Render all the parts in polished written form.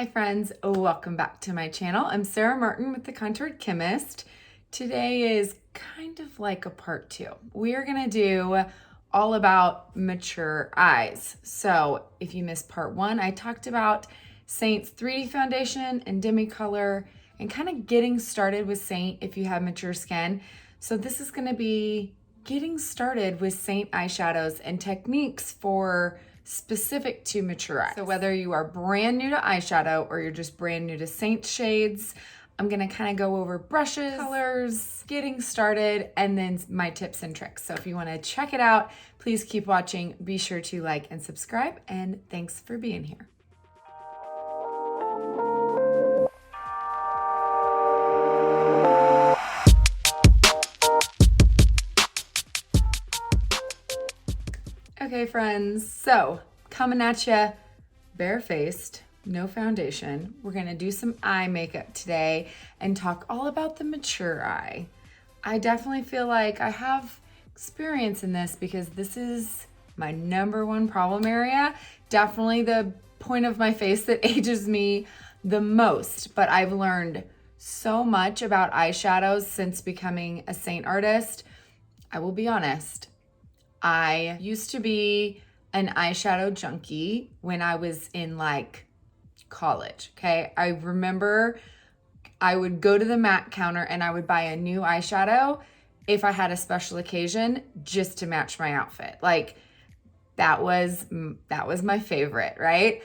Hi friends, welcome back to my channel. I'm Sarah Martin with The Contoured Chemist. Today is kind of like a part 2. We are gonna do all about mature eyes. So if you missed part 1, I talked about Seint's 3D foundation and Demi Colour and kind of getting started with Seint if you have mature skin. So this is gonna be getting started with Seint eyeshadows and techniques for specific to mature eyes. So whether you are brand new to eyeshadow or you're just brand new to Seint shades, I'm gonna kind of go over brushes, colors, getting started, and then my tips and tricks. So if you wanna check it out, please keep watching. Be sure to like and subscribe, and thanks for being here. Okay, friends, so coming at you barefaced, no foundation. We're gonna do some eye makeup today and talk all about the mature eye. I definitely feel like I have experience in this because this is my #1 problem area. Definitely the point of my face that ages me the most, but I've learned so much about eyeshadows since becoming a Seint artist. I will be honest. I used to be an eyeshadow junkie when I was in like college, okay? I remember I would go to the MAC counter and I would buy a new eyeshadow if I had a special occasion just to match my outfit. Like that was my favorite, right?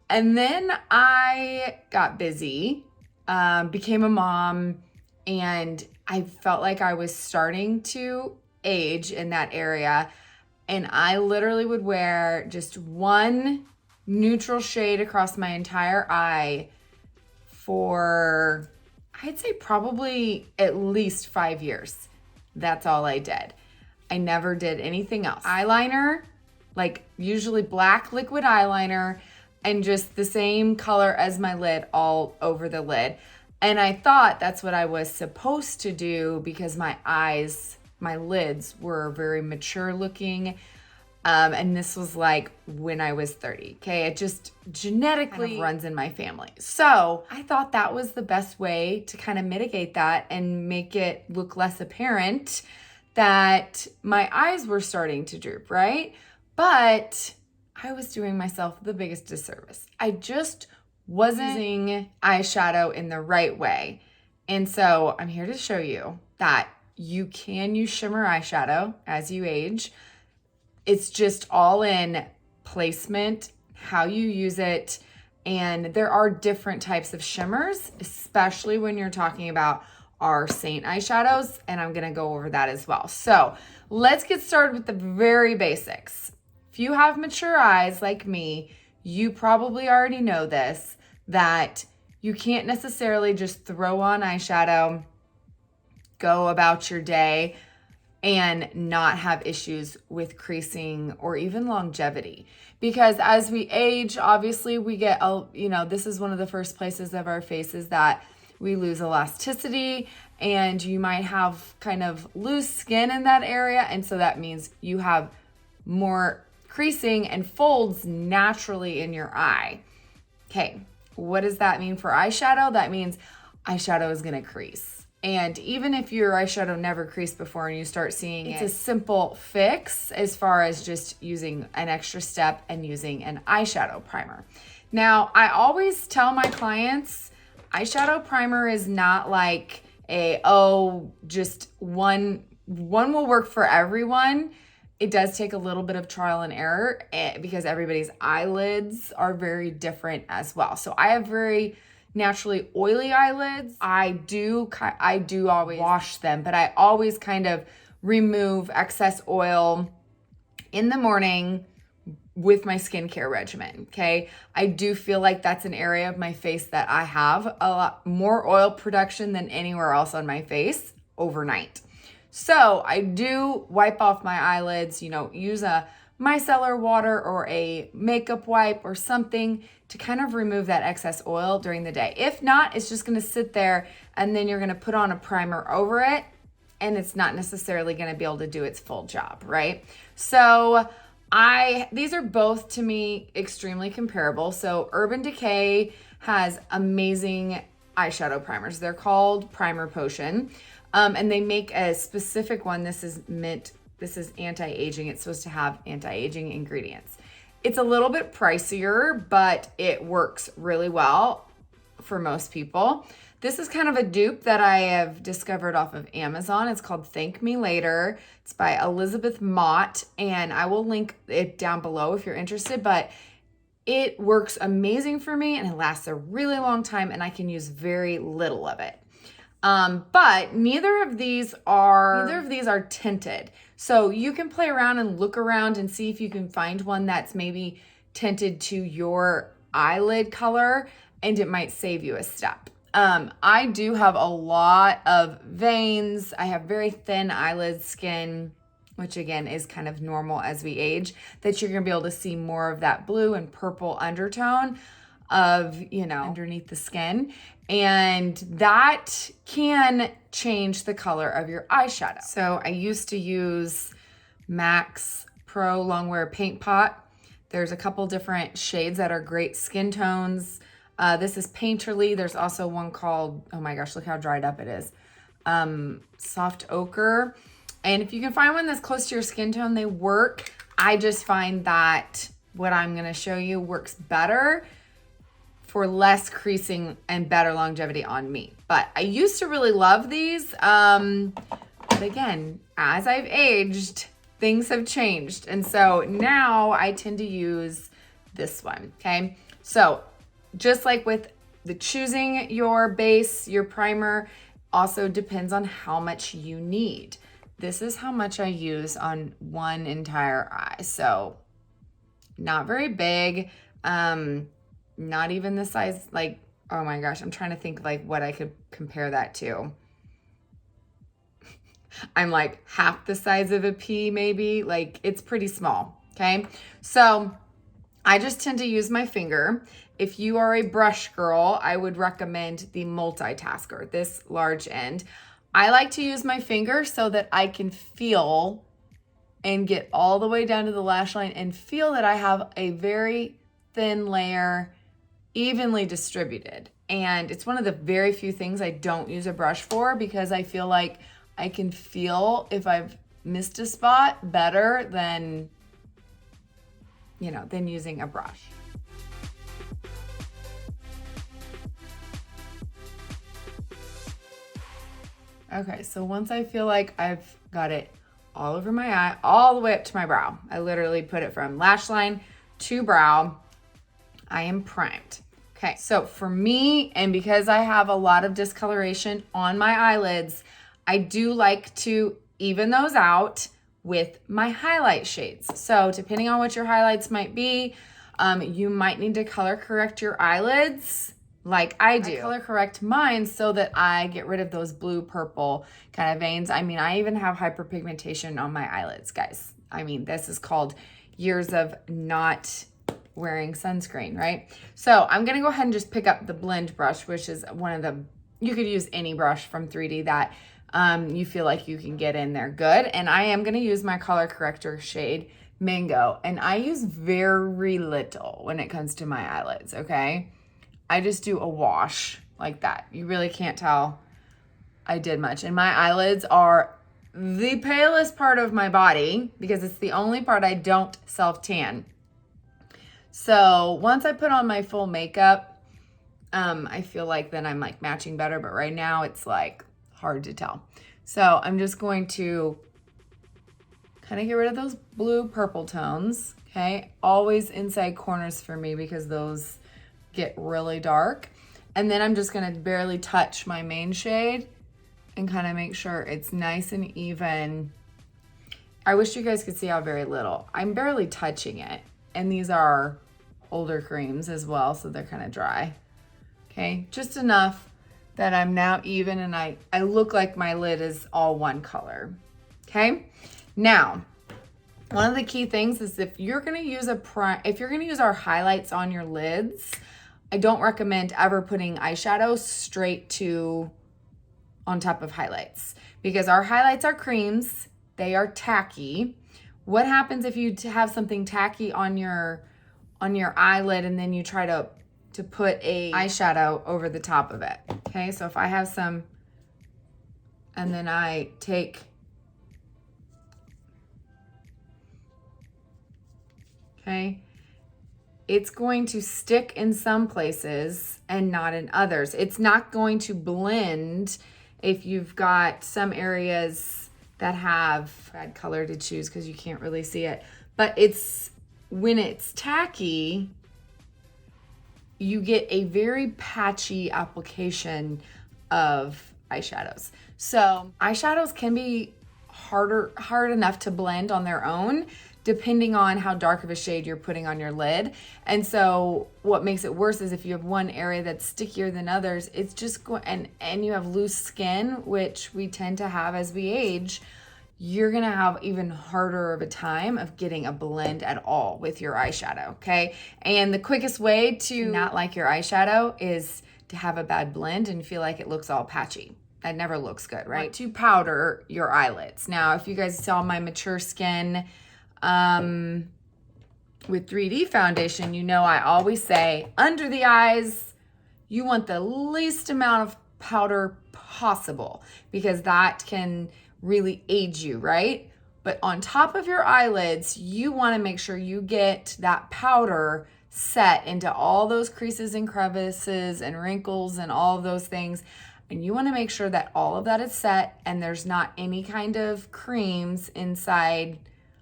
And then I got busy, became a mom, and I felt like I was starting to age in that area, and I literally would wear just one neutral shade across my entire eye for, I'd say probably at least 5 years. That's all I did. I never did anything else. Eyeliner, like usually black liquid eyeliner, and just the same color as my lid all over the lid. And I thought that's what I was supposed to do because my lids were very mature looking. And this was like when I was 30, okay? It just genetically kind of runs in my family. So I thought that was the best way to kind of mitigate that and make it look less apparent that my eyes were starting to droop, right? But I was doing myself the biggest disservice. I just wasn't using eyeshadow in the right way. And so I'm here to show you that you can use shimmer eyeshadow as you age. It's just all in placement, how you use it, and there are different types of shimmers, especially when you're talking about our Seint eyeshadows, and I'm gonna go over that as well. So let's get started with the very basics. If you have mature eyes like me, you probably already know this, that you can't necessarily just throw on eyeshadow, go about your day, and not have issues with creasing or even longevity. Because as we age, obviously we get, this is one of the first places of our faces that we lose elasticity, and you might have kind of loose skin in that area. And so that means you have more creasing and folds naturally in your eye. Okay, what does that mean for eyeshadow? That means eyeshadow is gonna crease. And even if your eyeshadow never creased before and you start seeing it's a simple fix as far as just using an extra step and using an eyeshadow primer. Now, I always tell my clients, eyeshadow primer is not like just one will work for everyone. It does take a little bit of trial and error because everybody's eyelids are very different as well. So I have very naturally oily eyelids. I do always wash them, but I always kind of remove excess oil in the morning with my skincare regimen, okay? I do feel like that's an area of my face that I have a lot more oil production than anywhere else on my face overnight. So I do wipe off my eyelids, use a micellar water or a makeup wipe or something to kind of remove that excess oil during the day. If not, it's just gonna sit there and then you're gonna put on a primer over it and it's not necessarily gonna be able to do its full job, right? So These are both to me extremely comparable. So Urban Decay has amazing eyeshadow primers. They're called Primer Potion. And they make a specific one. This is mint. This is anti-aging. It's supposed to have anti-aging ingredients. It's a little bit pricier, but it works really well for most people. This is kind of a dupe that I have discovered off of Amazon. It's called Thank Me Later. It's by Elizabeth Mott, and I will link it down below if you're interested, but it works amazing for me and it lasts a really long time and I can use very little of it. But neither of these are tinted. So you can play around and look around and see if you can find one that's maybe tinted to your eyelid color, and it might save you a step. I do have a lot of veins. I have very thin eyelid skin, which again is kind of normal as we age, that you're gonna be able to see more of that blue and purple undertone of, underneath the skin. And that can change the color of your eyeshadow. So I used to use MAC's Pro Longwear Paint Pot. There's a couple different shades that are great skin tones. This is Painterly. There's also one called, oh my gosh, look how dried up it is. Soft Ochre. And if you can find one that's close to your skin tone, they work. I just find that what I'm gonna show you works better for less creasing and better longevity on me. But I used to really love these. But again, as I've aged, things have changed. And so now I tend to use this one, okay? So just like with the choosing your base, your primer also depends on how much you need. This is how much I use on one entire eye. So not very big, not even the size, like, oh my gosh, I'm trying to think like what I could compare that to. I'm like half the size of a pea maybe, like it's pretty small, okay? So I just tend to use my finger. If you are a brush girl, I would recommend the multitasker, this large end. I like to use my finger so that I can feel and get all the way down to the lash line and feel that I have a very thin layer evenly distributed. And it's one of the very few things I don't use a brush for, because I feel like I can feel if I've missed a spot better than, than using a brush. Okay, so once I feel like I've got it all over my eye, all the way up to my brow, I literally put it from lash line to brow, I am primed. Okay, so for me, and because I have a lot of discoloration on my eyelids, I do like to even those out with my highlight shades. So depending on what your highlights might be, you might need to color correct your eyelids like I do. I color correct mine so that I get rid of those blue purple kind of veins. I mean, I even have hyperpigmentation on my eyelids, guys. I mean, this is called years of not wearing sunscreen, right? So I'm gonna go ahead and just pick up the blend brush, which is one of the, you could use any brush from 3D that you feel like you can get in there good. And I am gonna use my color corrector shade Mango, and I use very little when it comes to my eyelids, okay? I just do a wash like that. You really can't tell I did much. And my eyelids are the palest part of my body because it's the only part I don't self-tan. So once I put on my full makeup, I feel like then I'm like matching better, but right now it's like hard to tell. So I'm just going to kind of get rid of those blue purple tones, okay? Always inside corners for me because those get really dark. And then I'm just gonna barely touch my main shade and kind of make sure it's nice and even. I wish you guys could see how very little. I'm barely touching it. And these are older creams as well, so they're kind of dry. Okay, just enough that I'm now even and I look like my lid is all one color. Okay, now one of the key things is if you're gonna use our highlights on your lids, I don't recommend ever putting eyeshadow straight to on top of highlights, because our highlights are creams, they are tacky. What happens if you have something tacky on your eyelid and then you try to put a eyeshadow over the top of it? Okay, so if I have some and then I take, okay, it's going to stick in some places and not in others. It's not going to blend if you've got some areas that have bad color to choose because you can't really see it. But it's when it's tacky, you get a very patchy application of eyeshadows. So eyeshadows can be hard enough to blend on their own, depending on how dark of a shade you're putting on your lid. And so what makes it worse is if you have one area that's stickier than others, it's just going, and you have loose skin, which we tend to have as we age, you're gonna have even harder of a time of getting a blend at all with your eyeshadow, okay? And the quickest way to not like your eyeshadow is to have a bad blend and feel like it looks all patchy. That never looks good, right? To powder your eyelids. Now, if you guys saw my mature skin with 3D foundation, you know I always say under the eyes, you want the least amount of powder possible because that can really aid you, right? But on top of your eyelids, you want to make sure you get that powder set into all those creases and crevices and wrinkles and all of those things. And you want to make sure that all of that is set and there's not any kind of creams inside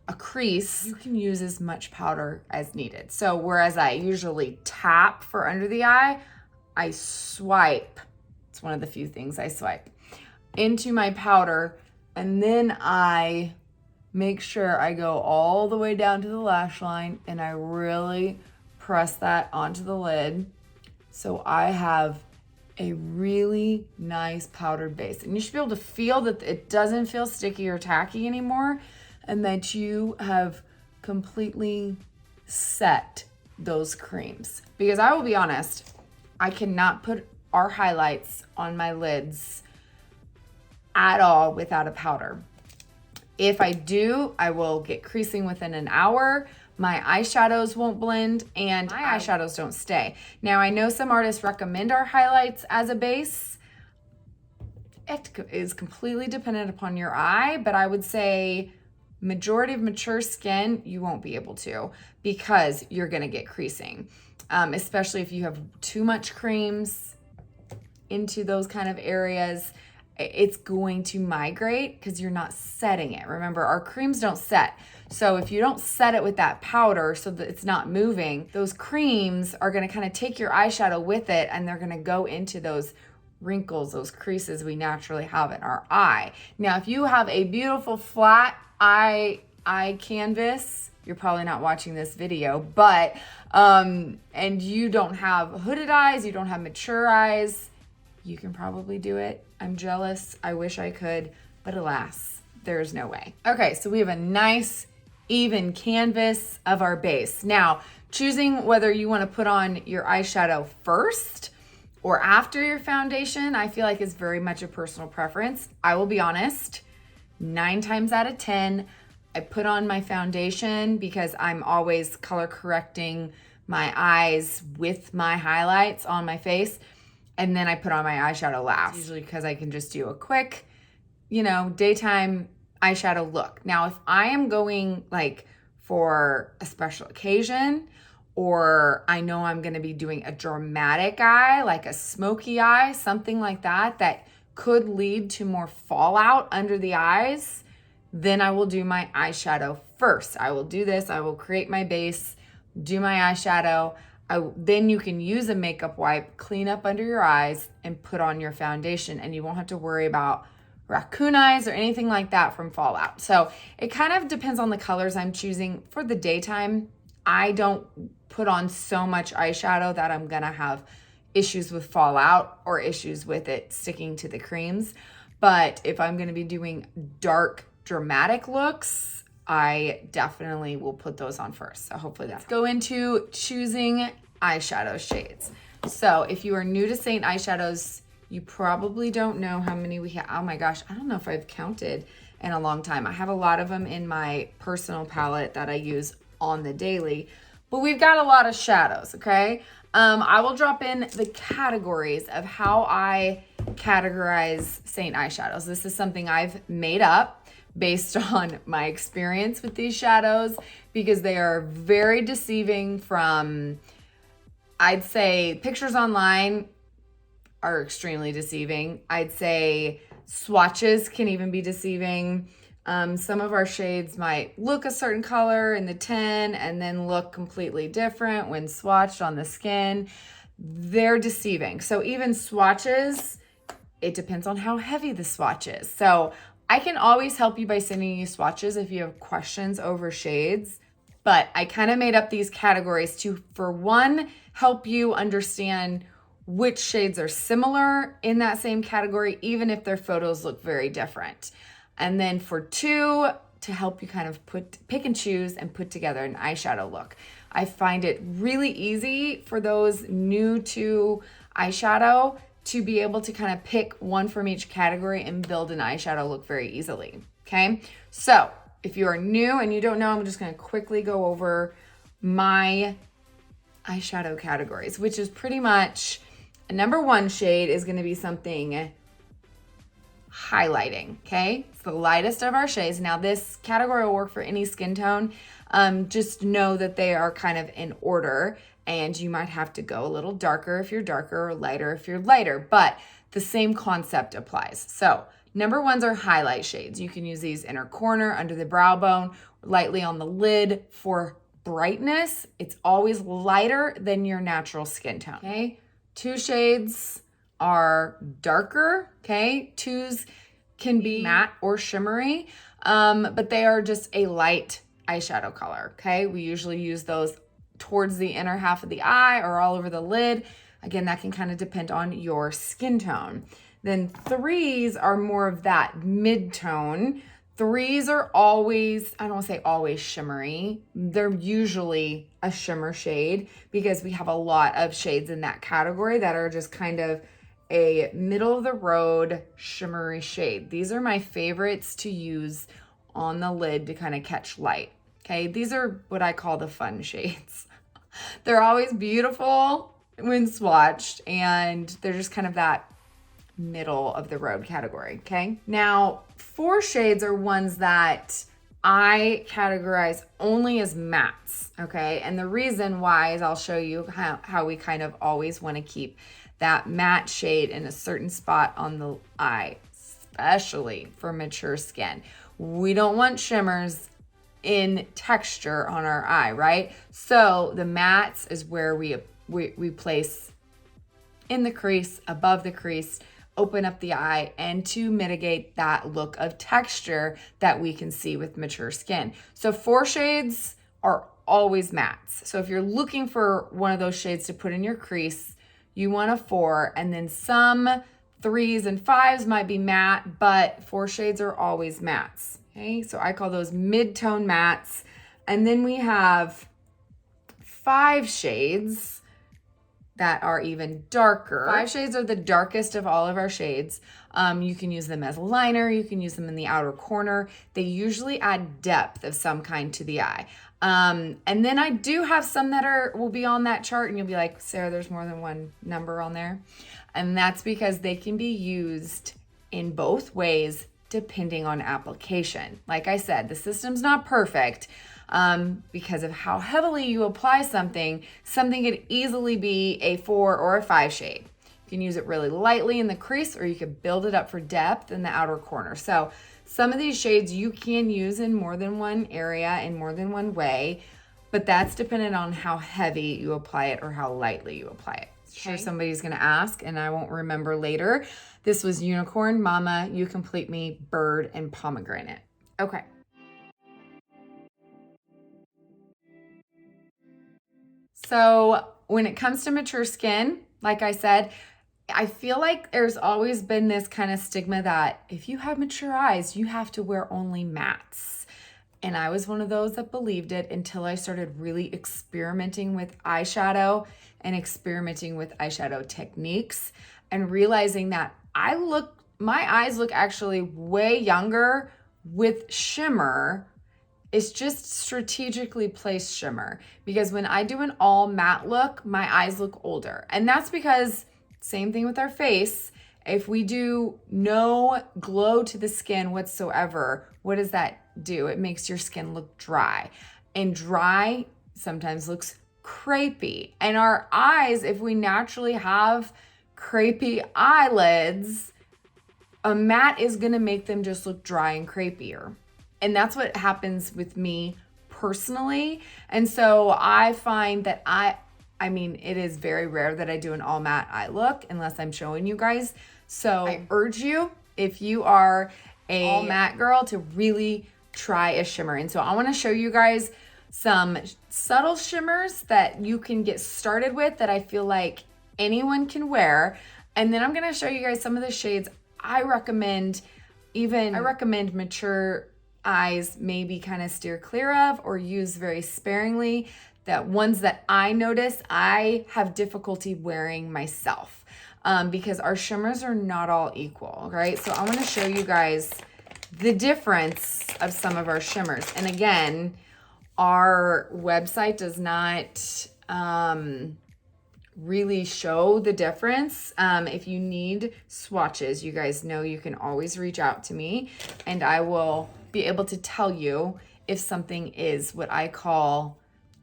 a crease. You can use as much powder as needed. So whereas I usually tap for under the eye, I swipe. It's one of the few things I swipe into my powder, and then I make sure I go all the way down to the lash line and I really press that onto the lid so I have a really nice powdered base. And you should be able to feel that it doesn't feel sticky or tacky anymore and that you have completely set those creams. Because I will be honest, I cannot put our highlights on my lids at all without a powder. If I do, I will get creasing within an hour. My eyeshadows won't blend and my eyeshadows don't stay. Now, I know some artists recommend our highlights as a base. It is completely dependent upon your eye, but I would say majority of mature skin, you won't be able to because you're gonna get creasing, especially if you have too much creams into those kind of areas. It's going to migrate because you're not setting it. Remember, our creams don't set. So if you don't set it with that powder so that it's not moving, those creams are gonna kind of take your eyeshadow with it and they're gonna go into those wrinkles, those creases we naturally have in our eye. Now, if you have a beautiful flat eye canvas, you're probably not watching this video, but, and you don't have hooded eyes, you don't have mature eyes, you can probably do it. I'm jealous. I wish I could, but alas, there's no way. Okay, so we have a nice, even canvas of our base. Now, choosing whether you want to put on your eyeshadow first or after your foundation, I feel like is very much a personal preference. I will be honest, 9 times out of 10, I put on my foundation because I'm always color correcting my eyes with my highlights on my face. And then I put on my eyeshadow last, usually because I can just do a quick, daytime eyeshadow look. Now, if I am going like for a special occasion, or I know I'm gonna be doing a dramatic eye, like a smoky eye, something like that, that could lead to more fallout under the eyes, then I will do my eyeshadow first. I will do this, I will create my base, do my eyeshadow. Then you can use a makeup wipe, clean up under your eyes, and put on your foundation, and you won't have to worry about raccoon eyes or anything like that from fallout. So it kind of depends on the colors I'm choosing. For the daytime, I don't put on so much eyeshadow that I'm gonna have issues with fallout or issues with it sticking to the creams. But if I'm gonna be doing dark, dramatic looks, I definitely will put those on first. So hopefully let's go into choosing eyeshadow shades. So if you are new to Seint Eyeshadows, you probably don't know how many we have. Oh my gosh, I don't know if I've counted in a long time. I have a lot of them in my personal palette that I use on the daily, but we've got a lot of shadows, okay? I will drop in the categories of how I categorize Seint Eyeshadows. This is something I've made up based on my experience with these shadows because they are very deceiving from, I'd say, pictures online are extremely deceiving. I'd say swatches can even be deceiving. Some of our shades might look a certain color in the 10 and then look completely different when swatched on the skin. They're deceiving. So even swatches, it depends on how heavy the swatch is. So I can always help you by sending you swatches if you have questions over shades, but I kind of made up these categories to, for one, help you understand which shades are similar in that same category, even if their photos look very different. And then for two, to help you kind of pick and choose and put together an eyeshadow look. I find it really easy for those new to eyeshadow to be able to kind of pick one from each category and build an eyeshadow look very easily, okay? So if you are new and you don't know, I'm just gonna quickly go over my eyeshadow categories, which is pretty much a number one shade is gonna be something highlighting, okay? It's the lightest of our shades. Now this category will work for any skin tone. Just know that they are kind of in order and you might have to go a little darker if you're darker or lighter if you're lighter, but the same concept applies. So number ones are highlight shades. You can use these inner corner, under the brow bone, lightly on the lid for brightness. It's always lighter than your natural skin tone, okay? Two shades are darker, okay? Twos can be matte or shimmery, but they are just a light eyeshadow color, okay? We usually use those towards the inner half of the eye or all over the lid. Again, that can kind of depend on your skin tone. Then threes are more of that mid-tone. Threes are always, I don't want to say always shimmery. They're usually a shimmer shade because we have a lot of shades in that category that are just kind of a middle of the road shimmery shade. These are my favorites to use on the lid to kind of catch light. Okay, these are what I call the fun shades. They're always beautiful when swatched and they're just kind of that middle of the road category, okay? Now, four shades are ones that I categorize only as mattes, okay? And the reason why is I'll show you how we kind of always want to keep that matte shade in a certain spot on the eye, especially for mature skin. We don't want shimmers in texture on our eye, right? So the mattes is where we place in the crease, above the crease, open up the eye, and to mitigate that look of texture that we can see with mature skin. So four shades are always mattes. So if you're looking for one of those shades to put in your crease, you want a four, and then some threes and fives might be matte, but four shades are always mattes. Okay, so I call those mid-tone mattes. And then we have five shades that are even darker. Five shades are the darkest of all of our shades. You can use them as a liner. You can use them in the outer corner. They usually add depth of some kind to the eye. And then I do have some that will be on that chart and you'll be like, Sarah, there's more than one number on there. And that's because they can be used in both ways depending on application. Like I said, the system's not perfect because of how heavily you apply something. Something could easily be a 4 or a 5 shade. You can use it really lightly in the crease or you could build it up for depth in the outer corner. So some of these shades you can use in more than one area in more than one way, but that's dependent on how heavy you apply it or how lightly you apply it. Sure, somebody's gonna ask and I won't remember later. This was unicorn, mama, you complete me, bird, and pomegranate. Okay. So when it comes to mature skin, like I said, I feel like there's always been this kind of stigma that if you have mature eyes, you have to wear only mattes. And I was one of those that believed it until I started really experimenting with eyeshadow and experimenting with eyeshadow techniques and realizing that my eyes look actually way younger with shimmer, it's just strategically placed shimmer, because when I do an all matte look, my eyes look older. And that's because, same thing with our face, if we do no glow to the skin whatsoever, what does that do? It makes your skin look dry. And dry sometimes looks crepey. And our eyes, if we naturally have crepey eyelids, a matte is gonna make them just look dry and crepier. And that's what happens with me personally. And so I find that I mean, it is very rare that I do an all matte eye look unless I'm showing you guys. So I urge you, if you are a all matte girl, to really try a shimmer. And so I wanna show you guys some subtle shimmers that you can get started with that I feel like anyone can wear. And then I'm gonna show you guys some of the shades I recommend mature eyes maybe kind of steer clear of or use very sparingly. That ones that I notice I have difficulty wearing myself, because our shimmers are not all equal, right? So I want to show you guys the difference of some of our shimmers. And again, our website does not really show the difference. If you need swatches, you guys know you can always reach out to me and I will be able to tell you if something is what I call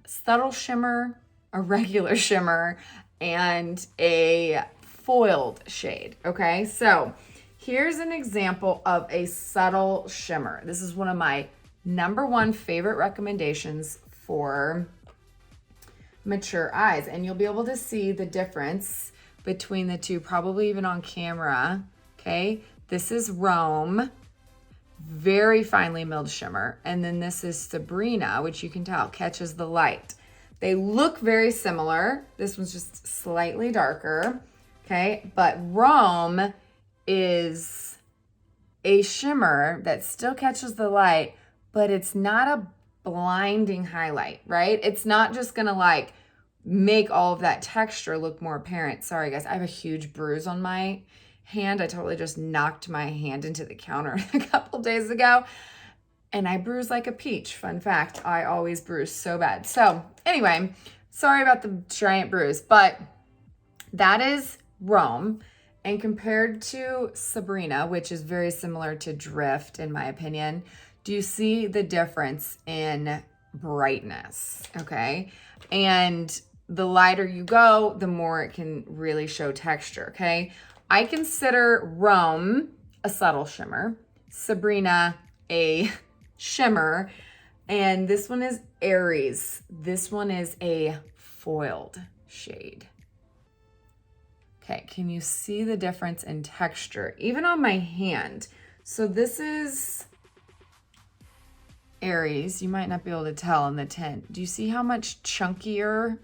subtle shimmer, a regular shimmer, and a foiled shade. Okay, so here's an example of a subtle shimmer. This is one of my #1 favorite recommendations for mature eyes, and you'll be able to see the difference between the two, probably even on camera. Okay, this is Rome, very finely milled shimmer, and then this is Sabrina, which you can tell catches the light. They look very similar. This one's just slightly darker, okay, but Rome is a shimmer that still catches the light, but it's not a blinding highlight, right? It's not just gonna like make all of that texture look more apparent. Sorry guys, I have a huge bruise on my hand. I totally just knocked my hand into the counter a couple days ago and I bruise like a peach. Fun fact, I always bruise so bad. So anyway, sorry about the giant bruise, but that is Rome. And compared to Sabrina, which is very similar to Drift in my opinion, do you see the difference in brightness? Okay. And the lighter you go, the more it can really show texture. Okay. I consider Rome a subtle shimmer, Sabrina a shimmer, and this one is Aries. This one is a foiled shade. Okay, can you see the difference in texture, even on my hand? So this is Aries. You might not be able to tell in the tint. Do you see how much chunkier,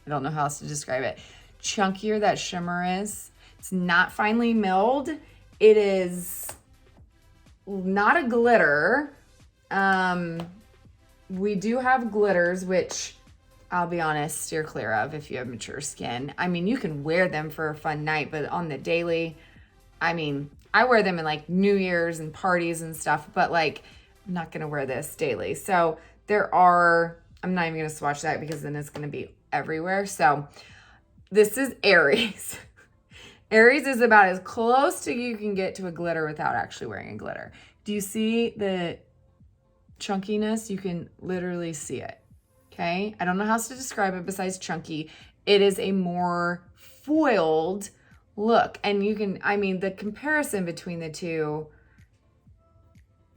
I don't know how else to describe it, chunkier that shimmer is? It's not finely milled. It is not a glitter. We do have glitters, which I'll be honest, steer clear of if you have mature skin. I mean, you can wear them for a fun night, but on the daily, I mean, I wear them in like New Year's and parties and stuff, but like, I'm not gonna wear this daily. So I'm not even gonna swatch that because then it's gonna be everywhere. So this is Aries. Aries is about as close to you can get to a glitter without actually wearing a glitter. Do you see the chunkiness? You can literally see it. Okay, I don't know how else to describe it besides chunky. It is a more foiled look. And you can, I mean, the comparison between the two,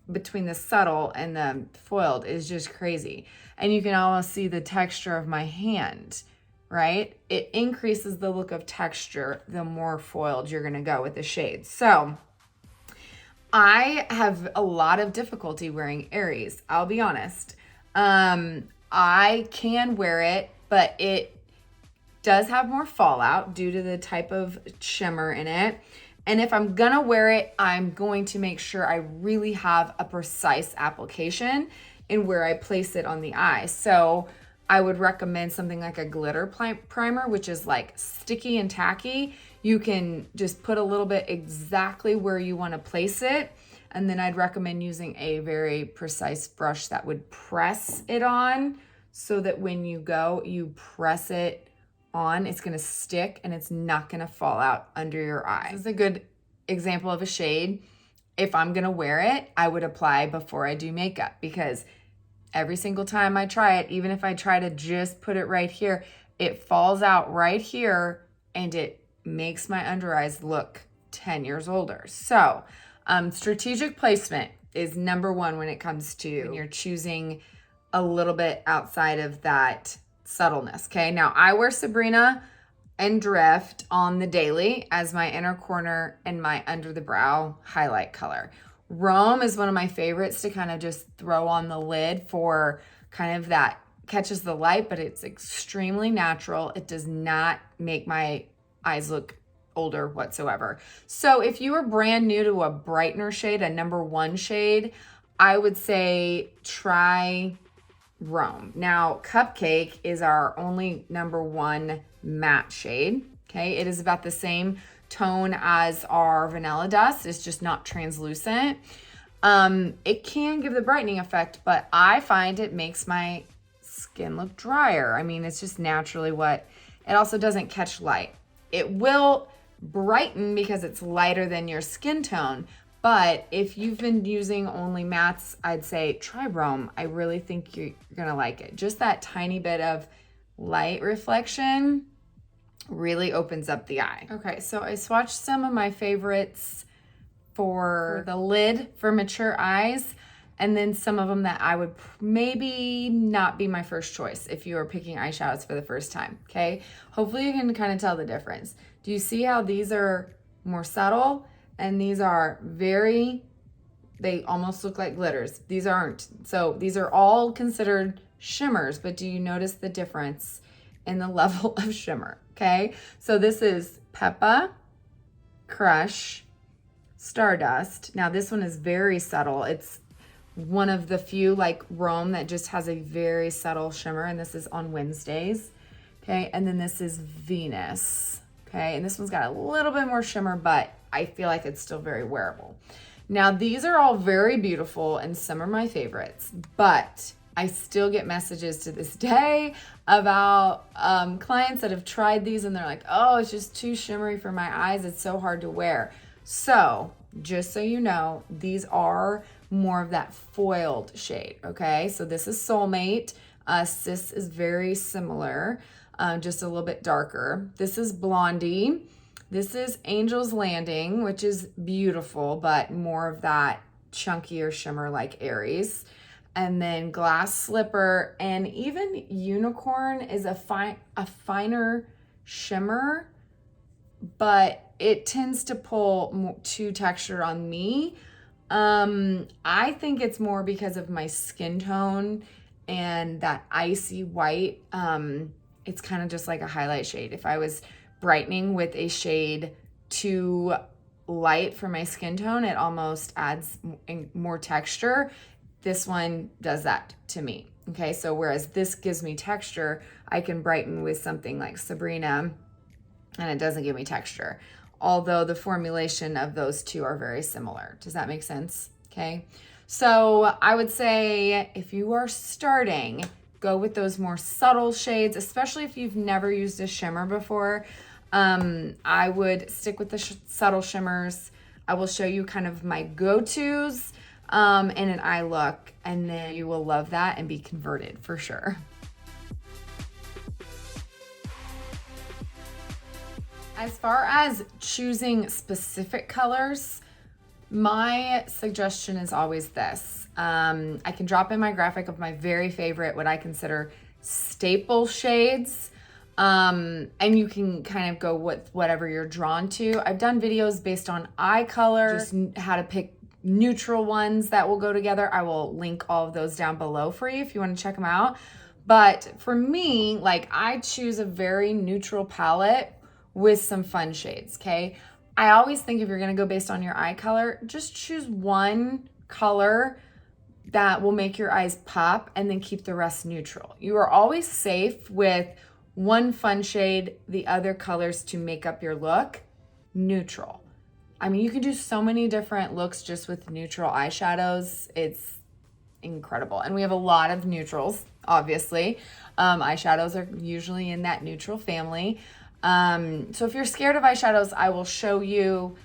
between the subtle and the foiled is just crazy. And you can almost see the texture of my hand, right? It increases the look of texture the more foiled you're gonna go with the shades. So I have a lot of difficulty wearing Aries, I'll be honest. I can wear it, but it does have more fallout due to the type of shimmer in it. And if I'm gonna wear it, I'm going to make sure I really have a precise application in where I place it on the eye. So I would recommend something like a glitter primer, which is like sticky and tacky. You can just put a little bit exactly where you wanna place it. And then I'd recommend using a very precise brush that would press it on so that when you go, you press it on, it's gonna stick and it's not gonna fall out under your eye. This is a good example of a shade. If I'm gonna wear it, I would apply before I do makeup, because every single time I try it, even if I try to just put it right here, it falls out right here and it makes my under eyes look 10 years older. So strategic placement is number one when it comes to when you're choosing a little bit outside of that subtleness, okay? Now, I wear Sabrina and Drift on the daily as my inner corner and my under the brow highlight color. Rome is one of my favorites to kind of just throw on the lid for kind of that catches the light, but it's extremely natural. It does not make my eyes look older whatsoever. So if you are brand new to a brightener shade, a number one shade, I would say try Rome. Now, Cupcake is our only number one matte shade. Okay, it is about the same tone as our Vanilla Dust. It's just not translucent. It can give the brightening effect, but I find it makes my skin look drier. I mean, it's just naturally what, it also doesn't catch light. It will brighten because it's lighter than your skin tone. But if you've been using only mattes, I'd say try Rome. I really think you're gonna like it. Just that tiny bit of light reflection really opens up the eye. Okay, so I swatched some of my favorites for the lid for mature eyes, and then some of them that I would maybe not be my first choice if you are picking eyeshadows for the first time, okay? Hopefully you can kind of tell the difference. Do you see how these are more subtle? And these are they almost look like glitters. These aren't. So these are all considered shimmers, but do you notice the difference in the level of shimmer? Okay, so this is Peppa, Crush, Stardust. Now this one is very subtle. It's one of the few like Rome that just has a very subtle shimmer, and this is on Wednesdays. Okay, and then this is Venus. Okay, and this one's got a little bit more shimmer, but I feel like it's still very wearable. Now, these are all very beautiful and some are my favorites, but I still get messages to this day about clients that have tried these and they're like, oh, it's just too shimmery for my eyes. It's so hard to wear. So just so you know, these are more of that foiled shade, okay? So this is Soulmate. This is very similar, just a little bit darker. This is Blondie. This is Angel's Landing, which is beautiful, but more of that chunkier shimmer like Aries. And then Glass Slipper, and even Unicorn is a finer shimmer, but it tends to pull to texture on me. I think it's more because of my skin tone and that icy white. It's kind of just like a highlight shade. If I was brightening with a shade too light for my skin tone, it almost adds more texture. This one does that to me. Okay, so whereas this gives me texture, I can brighten with something like Sabrina and it doesn't give me texture. Although the formulation of those two are very similar. Does that make sense? Okay, so I would say if you are starting, go with those more subtle shades, especially if you've never used a shimmer before. I would stick with the subtle shimmers. I will show you kind of my go-tos in an eye look, and then you will love that and be converted for sure. As far as choosing specific colors, my suggestion is always this. I can drop in my graphic of my very favorite, what I consider staple shades. And you can kind of go with whatever you're drawn to. I've done videos based on eye color, just how to pick neutral ones that will go together. I will link all of those down below for you if you want to check them out. But for me, like, I choose a very neutral palette with some fun shades, okay? I always think if you're gonna go based on your eye color, just choose one color that will make your eyes pop and then keep the rest neutral. You are always safe with one fun shade, the other colors to make up your look, neutral. I mean, you can do so many different looks just with neutral eyeshadows. It's incredible. And we have a lot of neutrals, obviously. Eyeshadows are usually in that neutral family. So if you're scared of eyeshadows, I will show you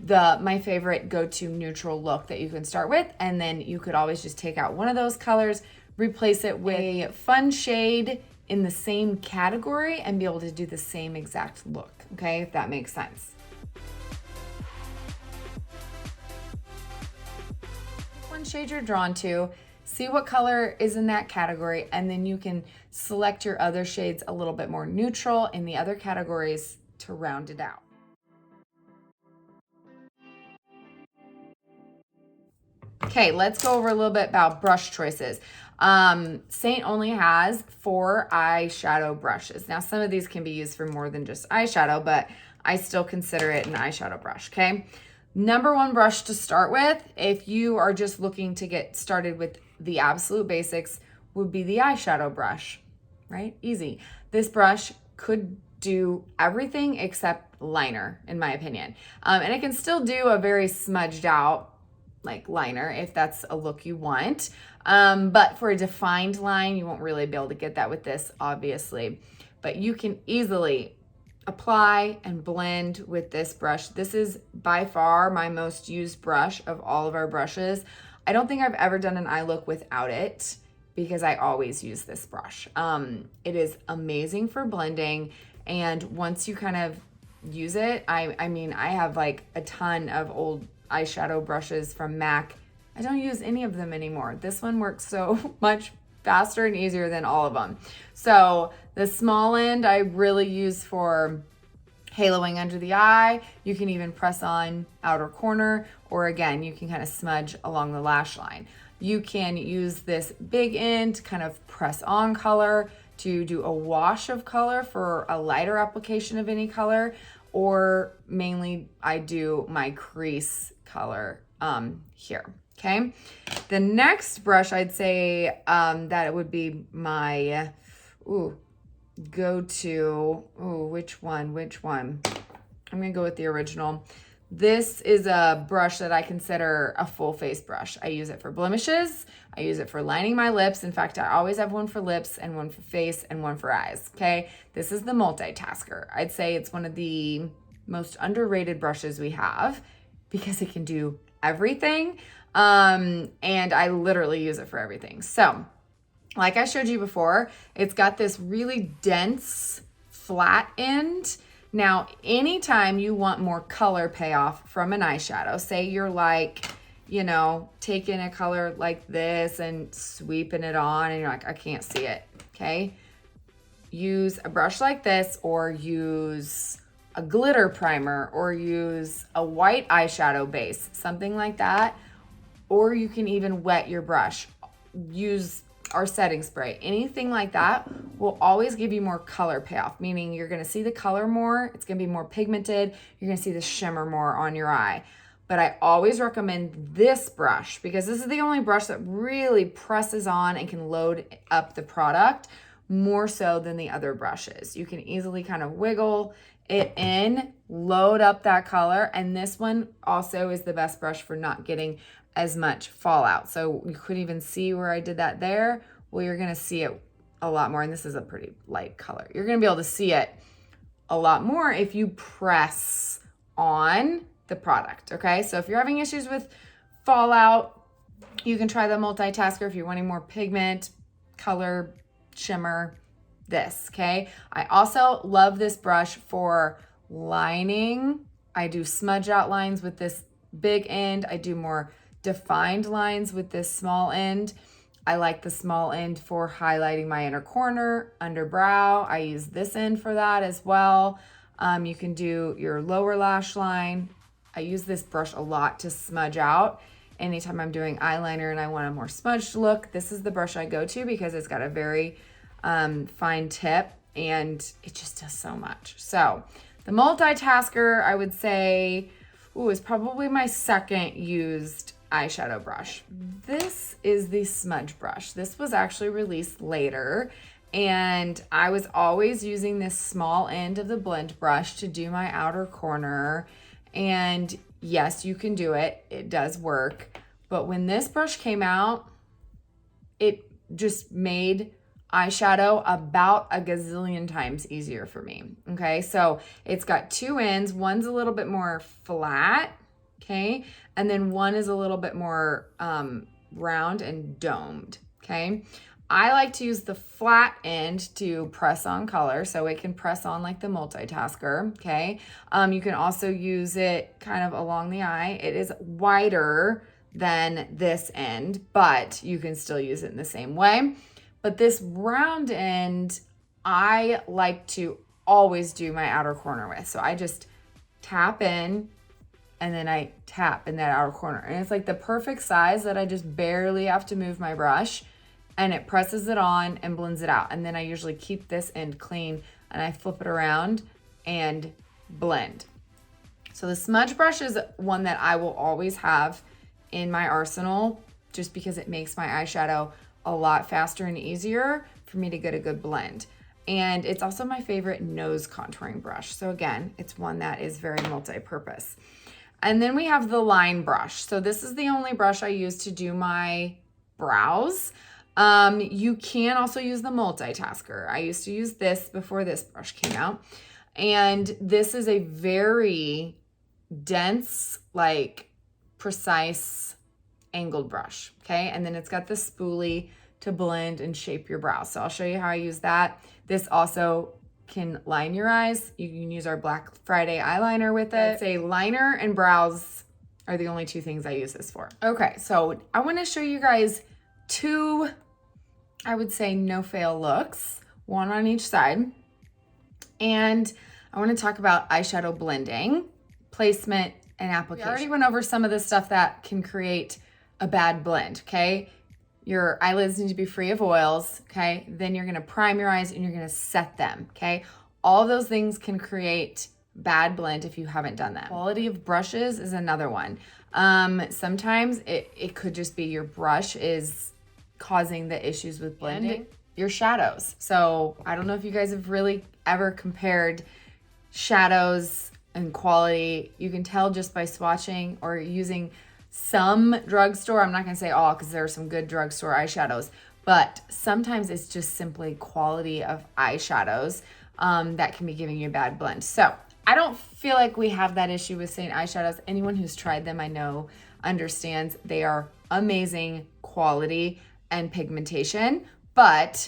my favorite go-to neutral look that you can start with. And then you could always just take out one of those colors, replace it with a fun shade in the same category, and be able to do the same exact look, okay? If that makes sense. One shade you're drawn to, see what color is in that category, and then you can select your other shades a little bit more neutral in the other categories to round it out. Okay, let's go over a little bit about brush choices. Seint only has 4 eyeshadow brushes. Now, some of these can be used for more than just eyeshadow, but I still consider it an eyeshadow brush, okay? Number 1 brush to start with, if you are just looking to get started with the absolute basics, would be the eyeshadow brush, right? Easy. This brush could do everything except liner, in my opinion. And it can still do a very smudged out like liner if that's a look you want. But for a defined line, you won't really be able to get that with this, obviously. But you can easily apply and blend with this brush. This is by far my most used brush of all of our brushes. I don't think I've ever done an eye look without it because I always use this brush. It is amazing for blending, and once you kind of use it, I mean, I have like a ton of old eyeshadow brushes from MAC. I don't use any of them anymore. This one works so much faster and easier than all of them. So the small end I really use for haloing under the eye. You can even press on outer corner, or again, you can kind of smudge along the lash line. You can use this big end to kind of press on color, to do a wash of color for a lighter application of any color, or mainly I do my crease color here, okay? The next brush I'd say that it would be my go-to, which one? I'm gonna go with the original. This is a brush that I consider a full face brush. I use it for blemishes. I use it for lining my lips. In fact, I always have one for lips and one for face and one for eyes, okay? This is the multitasker. I'd say it's one of the most underrated brushes we have because it can do everything. And I literally use it for everything. So, like I showed you before, it's got this really dense flat end. Now, anytime you want more color payoff from an eyeshadow, say you're like, you know, taking a color like this and sweeping it on and you're like, I can't see it, okay? Use a brush like this, or use a glitter primer, or use a white eyeshadow base, something like that. Or you can even wet your brush. Use our setting spray. Anything like that will always give you more color payoff, meaning you're gonna see the color more, it's gonna be more pigmented, you're gonna see the shimmer more on your eye. But I always recommend this brush because this is the only brush that really presses on and can load up the product more so than the other brushes. You can easily kind of wiggle it in, load up that color, and this one also is the best brush for not getting as much fallout. So you could even see where I did that there. Well, you're gonna see it a lot more, and this is a pretty light color. You're gonna be able to see it a lot more if you press on the product, okay? So if you're having issues with fallout, you can try the multitasker. If you're wanting more pigment, color, shimmer, this, okay? I also love this brush for lining. I do smudge out lines with this big end. I do more defined lines with this small end. I like the small end for highlighting my inner corner, under brow. I use this end for that as well. You can do your lower lash line. I use this brush a lot to smudge out. Anytime I'm doing eyeliner and I want a more smudged look, this is the brush I go to because it's got a very fine tip and it just does so much. So the multitasker, I would say, is probably my second used eyeshadow brush. This is the smudge brush. This was actually released later, and I was always using this small end of the blend brush to do my outer corner And yes, you can do it. It does work. But when this brush came out, it just made eyeshadow about a gazillion times easier for me. Okay, so it's got two ends. One's a little bit more flat, okay, and then one is a little bit more round and domed. Okay, I like to use the flat end to press on color, so it can press on like the multitasker. Okay, you can also use it kind of along the eye. It is wider than this end, but you can still use it in the same way. But this round end, I like to always do my outer corner with. So I just tap in and then I tap in that outer corner. And it's like the perfect size that I just barely have to move my brush, and it presses it on and blends it out. And then I usually keep this end clean and I flip it around and blend. So the smudge brush is one that I will always have in my arsenal, just because it makes my eyeshadow a lot faster and easier for me to get a good blend. And it's also my favorite nose contouring brush. So again, it's one that is very multi-purpose. And then we have the line brush. So this is the only brush I use to do my brows. You can also use the multitasker. I used to use this before this brush came out. And this is a very dense, like precise angled brush, okay? And then it's got the spoolie to blend and shape your brows. So I'll show you how I use that. This also can line your eyes. You can use our Black Friday eyeliner with it. I'd say liner and brows are the only two things I use this for. Okay, so I wanna show you guys two, I would say no fail looks, one on each side. And I wanna talk about eyeshadow blending, placement, and application. We already went over some of the stuff that can create a bad blend, okay? Your eyelids need to be free of oils, okay? Then you're gonna prime your eyes and you're gonna set them, okay? All of those things can create bad blend if you haven't done that. Quality of brushes is another one. Sometimes it could just be your brush is causing the issues with blending. Your shadows. So I don't know if you guys have really ever compared shadows and quality. You can tell just by swatching or using some drugstore. I'm not gonna say all, because there are some good drugstore eyeshadows, but sometimes it's just simply quality of eyeshadows that can be giving you a bad blend. So I don't feel like we have that issue with Seint Eyeshadows. Anyone who's tried them, I know, understands they are amazing quality and pigmentation, but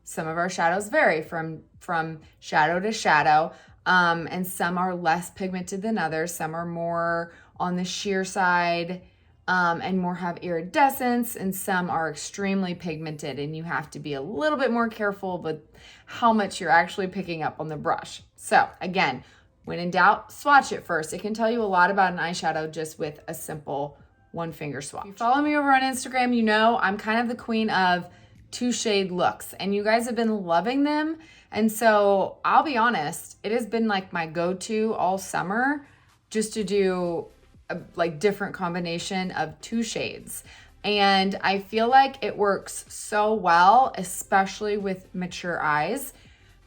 some of our shadows vary from shadow to shadow. And some are less pigmented than others. Some are more on the sheer side and more have iridescence, and some are extremely pigmented, and you have to be a little bit more careful with how much you're actually picking up on the brush. So again, when in doubt, swatch it first. It can tell you a lot about an eyeshadow just with a simple one finger swatch. If you follow me over on Instagram, you know I'm kind of the queen of two shade looks, and you guys have been loving them. And so I'll be honest, it has been like my go-to all summer, just to do a like different combination of two shades. And I feel like it works so well, especially with mature eyes,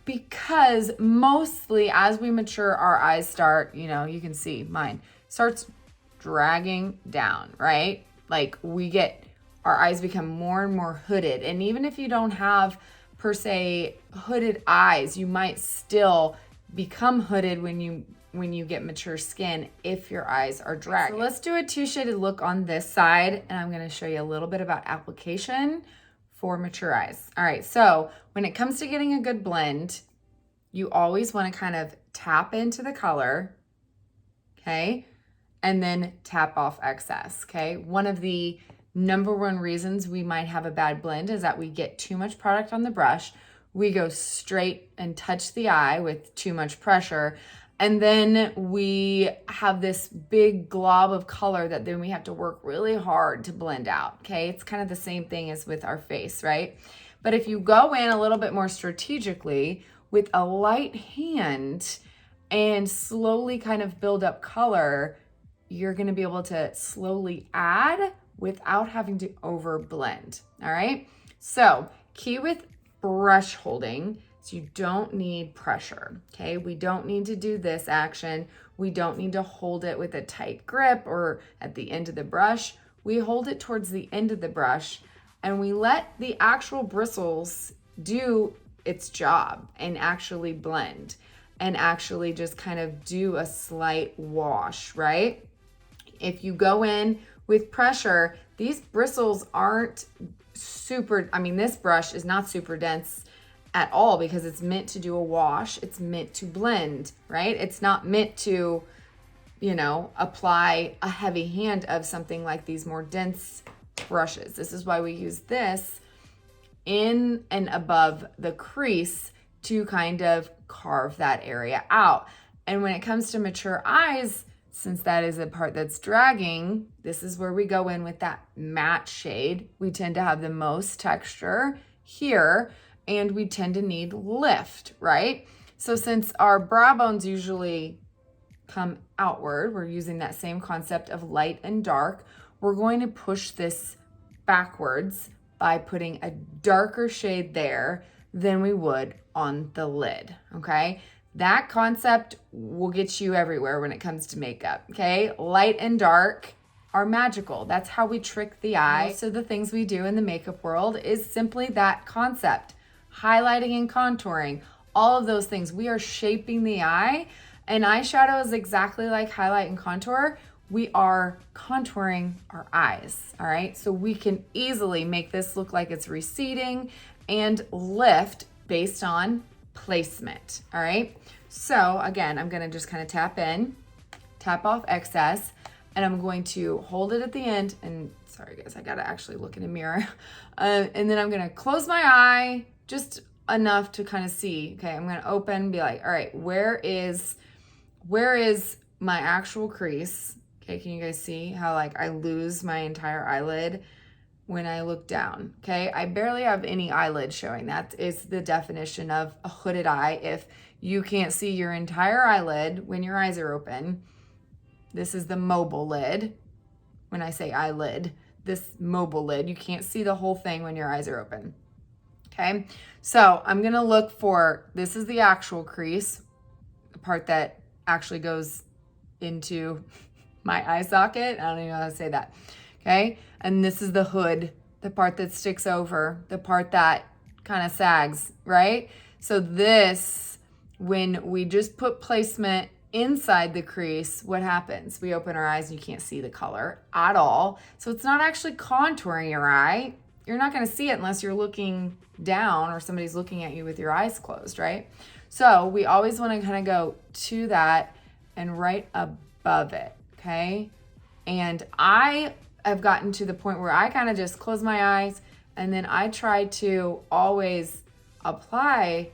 because mostly as we mature, our eyes start, you know, you can see mine starts dragging down, right? Like our eyes become more and more hooded. And even if you don't have per se hooded eyes, you might still become hooded when you get mature skin if your eyes are dragging. So let's do a two shaded look on this side, and I'm gonna show you a little bit about application for mature eyes. All right, so when it comes to getting a good blend, you always wanna kind of tap into the color, okay? And then tap off excess, okay? One of the number one reasons we might have a bad blend is that we get too much product on the brush. We go straight and touch the eye with too much pressure. And then we have this big glob of color that then we have to work really hard to blend out, okay? It's kind of the same thing as with our face, right? But if you go in a little bit more strategically with a light hand and slowly kind of build up color, you're gonna be able to slowly add without having to over blend, all right? So key with brush holding, so you don't need pressure, okay? We don't need to do this action. We don't need to hold it with a tight grip or at the end of the brush. We hold it towards the end of the brush and we let the actual bristles do its job and actually blend and actually just kind of do a slight wash, right? If you go in with pressure, these bristles aren't super, I mean, this brush is not super dense at all because it's meant to do a wash. It's meant to blend, right? It's not meant to, you know, apply a heavy hand of something like these more dense brushes. This is why we use this in and above the crease to kind of carve that area out. And when it comes to mature eyes, since that is the part that's dragging, this is where we go in with that matte shade. We tend to have the most texture here, and we tend to need lift, right? So since our brow bones usually come outward, we're using that same concept of light and dark. We're going to push this backwards by putting a darker shade there than we would on the lid, okay? That concept will get you everywhere when it comes to makeup, okay? Light and dark are magical. That's how we trick the eye. So the things we do in the makeup world is simply that concept. Highlighting and contouring, all of those things. We are shaping the eye, and eyeshadow is exactly like highlight and contour. We are contouring our eyes, all right? So we can easily make this look like it's receding and lift based on placement, all right? So again, I'm gonna just kind of tap in, tap off excess, and I'm going to hold it at the end, and sorry guys, I gotta actually look in a mirror. And then I'm gonna close my eye just enough to kind of see, okay, I'm gonna open, be like, all right, where is my actual crease? Okay, can you guys see how like I lose my entire eyelid when I look down? Okay, I barely have any eyelid showing. That is the definition of a hooded eye. If you can't see your entire eyelid when your eyes are open, this is the mobile lid. When I say eyelid, this mobile lid, you can't see the whole thing when your eyes are open. Okay, so I'm gonna look for, this is the actual crease, the part that actually goes into my eye socket. I don't even know how to say that. Okay, and this is the hood, the part that sticks over, the part that kind of sags, right? So this, when we just put placement inside the crease, what happens? We open our eyes and you can't see the color at all. So it's not actually contouring your eye. You're not gonna see it unless you're looking down or somebody's looking at you with your eyes closed, right? So we always wanna kind of go to that and right above it, okay? And I have gotten to the point where I kind of just close my eyes and then I try to always apply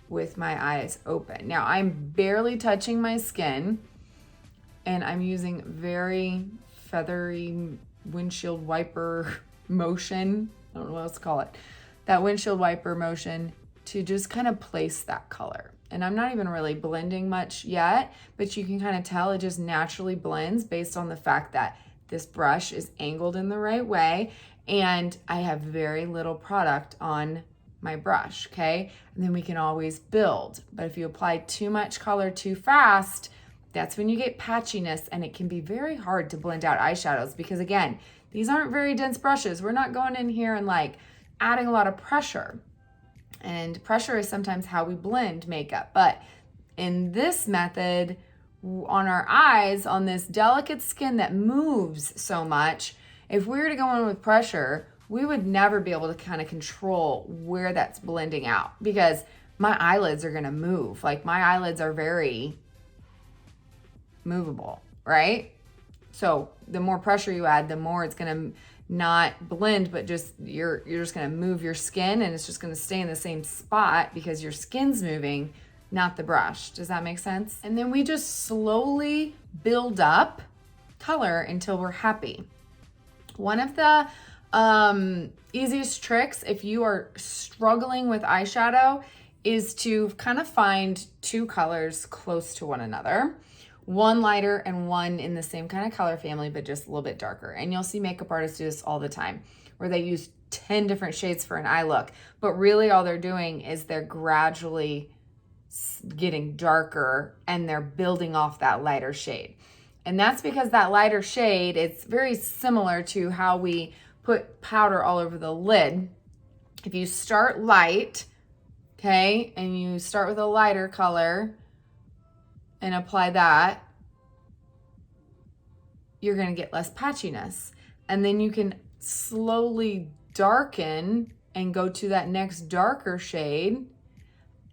with my eyes open. Now I'm barely touching my skin and I'm using very feathery windshield wiper motion. I don't know what else to call it. That windshield wiper motion to just kind of place that color. And I'm not even really blending much yet, but you can kind of tell it just naturally blends based on the fact that this brush is angled in the right way and I have very little product on my brush, okay? And then we can always build. But if you apply too much color too fast, that's when you get patchiness and it can be very hard to blend out eyeshadows because again, these aren't very dense brushes. We're not going in here and like adding a lot of pressure. And pressure is sometimes how we blend makeup. But in this method, on our eyes, on this delicate skin that moves so much, if we were to go in with pressure, we would never be able to kind of control where that's blending out because my eyelids are gonna move. Like my eyelids are very movable, right? So the more pressure you add, the more it's gonna not blend, but just you're just gonna move your skin and it's just gonna stay in the same spot because your skin's moving, not the brush. Does that make sense? And then we just slowly build up color until we're happy. One of the easiest tricks if you are struggling with eyeshadow is to kind of find two colors close to one another. One lighter and one in the same kind of color family, but just a little bit darker. And you'll see makeup artists do this all the time, where they use 10 different shades for an eye look. But really all they're doing is they're gradually getting darker and they're building off that lighter shade. And that's because that lighter shade, it's very similar to how we put powder all over the lid. If you start light, okay, and you start with a lighter color and apply that, you're going to get less patchiness. And then you can slowly darken and go to that next darker shade,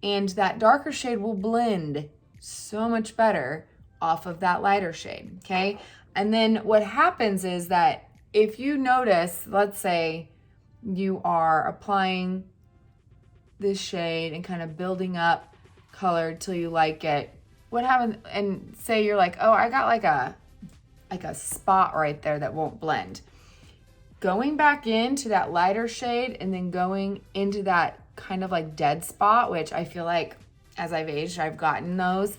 and that darker shade will blend so much better off of that lighter shade, okay? And then what happens is that if you notice, let's say you are applying this shade and kind of building up color till you like it, what happens, and say you're like, oh, I got like a spot right there that won't blend. Going back into that lighter shade and then going into that kind of like dead spot, which I feel like as I've aged, I've gotten those,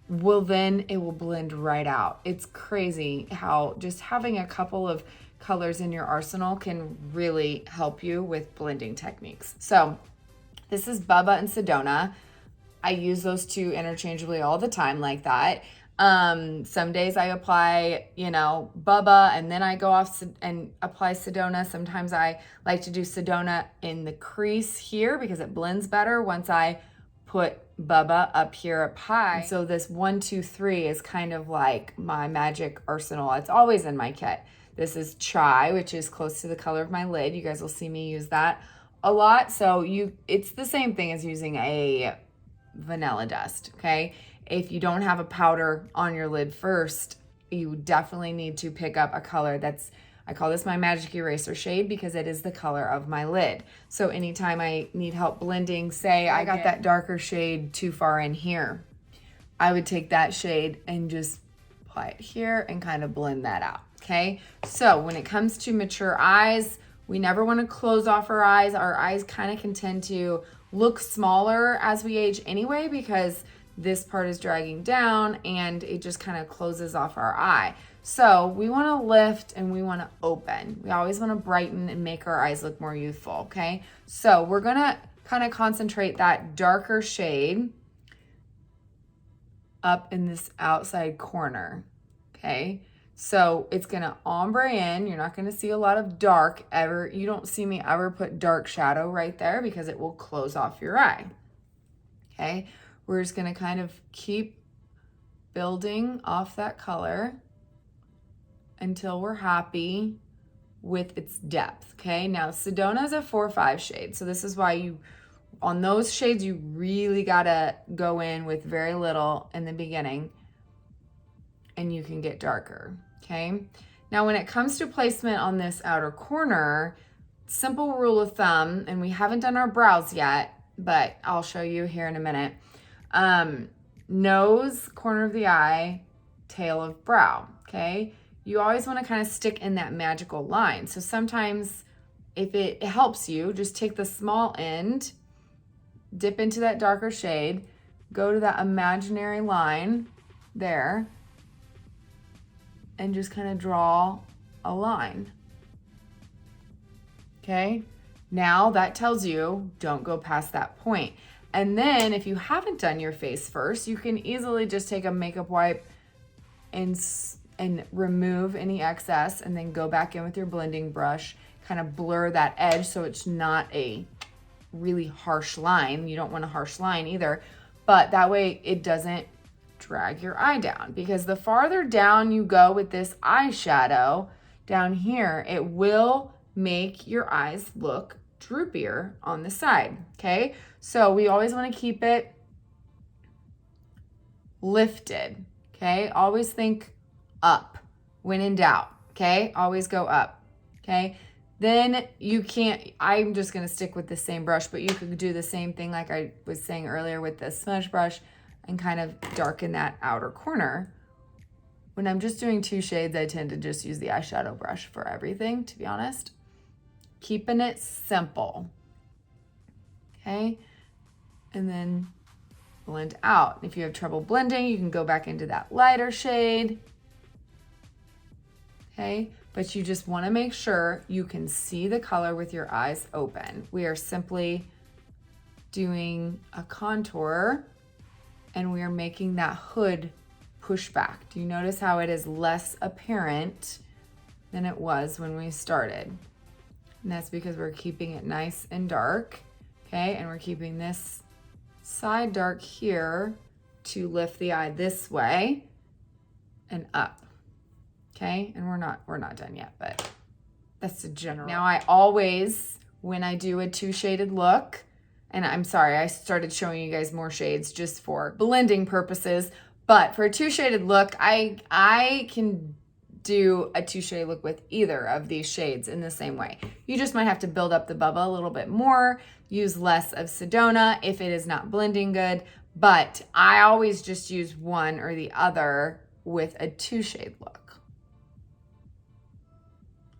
then it will blend right out. It's crazy how just having a couple of colors in your arsenal can really help you with blending techniques. So this is Bubba and Sedona. I use those two interchangeably all the time like that. Some days I apply, Bubba, and then I go off and apply Sedona. Sometimes I like to do Sedona in the crease here because it blends better once I put Bubba up here up high. So this 1, 2, 3 is kind of like my magic arsenal. It's always in my kit. This is Chai, which is close to the color of my lid. You guys will see me use that a lot. So it's the same thing as using a vanilla dust, okay? If you don't have a powder on your lid first, you definitely need to pick up a color I call this my magic eraser shade because it is the color of my lid. So anytime I need help blending, say I got that darker shade too far in here, I would take that shade and just apply it here and kind of blend that out, okay? So when it comes to mature eyes, we never want to close off our eyes. Our eyes kind of can tend to look smaller as we age anyway because this part is dragging down and it just kind of closes off our eye. So we want to lift and we want to open. We always want to brighten and make our eyes look more youthful, okay? So we're going to kind of concentrate that darker shade up in this outside corner, okay? So it's going to ombre in. You're not going to see a lot of dark ever. You don't see me ever put dark shadow right there because it will close off your eye, okay? We're just going to kind of keep building off that color until we're happy with its depth, okay? Now, Sedona is a 4-5 shade, so this is why on those shades, you really got to go in with very little in the beginning, and you can get darker, okay? Now, when it comes to placement on this outer corner, simple rule of thumb, and we haven't done our brows yet, but I'll show you here in a minute. Nose, corner of the eye, tail of brow, okay? You always want to kind of stick in that magical line. So sometimes if it helps you, just take the small end, dip into that darker shade, go to that imaginary line there, and just kind of draw a line, okay? Now that tells you don't go past that point. And then if you haven't done your face first, you can easily just take a makeup wipe and remove any excess and then go back in with your blending brush, kind of blur that edge so it's not a really harsh line. You don't want a harsh line either, but that way it doesn't drag your eye down, because the farther down you go with this eyeshadow down here, it will make your eyes look droopier on the side, okay? So we always want to keep it lifted, okay? Always think up when in doubt, okay? Always go up, okay? Then you can't, I'm just going to stick with the same brush, but you could do the same thing like I was saying earlier with the smudge brush and kind of darken that outer corner. When I'm just doing 2 shades, I tend to just use the eyeshadow brush for everything, to be honest. Keeping it simple, okay? And then blend out. If you have trouble blending, you can go back into that lighter shade, okay? But you just want to make sure you can see the color with your eyes open. We are simply doing a contour and we are making that hood push back. Do you notice how it is less apparent than it was when we started? And that's because we're keeping it nice and dark, okay? And we're keeping this side dark here to lift the eye this way and up, okay? And we're not done yet, but that's the general. Now I always, when I do a 2-shaded look, and I'm sorry, I started showing you guys more shades just for blending purposes, but for a 2-shaded look, I can do a 2-shade look with either of these shades in the same way. You just might have to build up the bubble a little bit more, use less of Sedona if it is not blending good, but I always just use one or the other with a 2-shade look.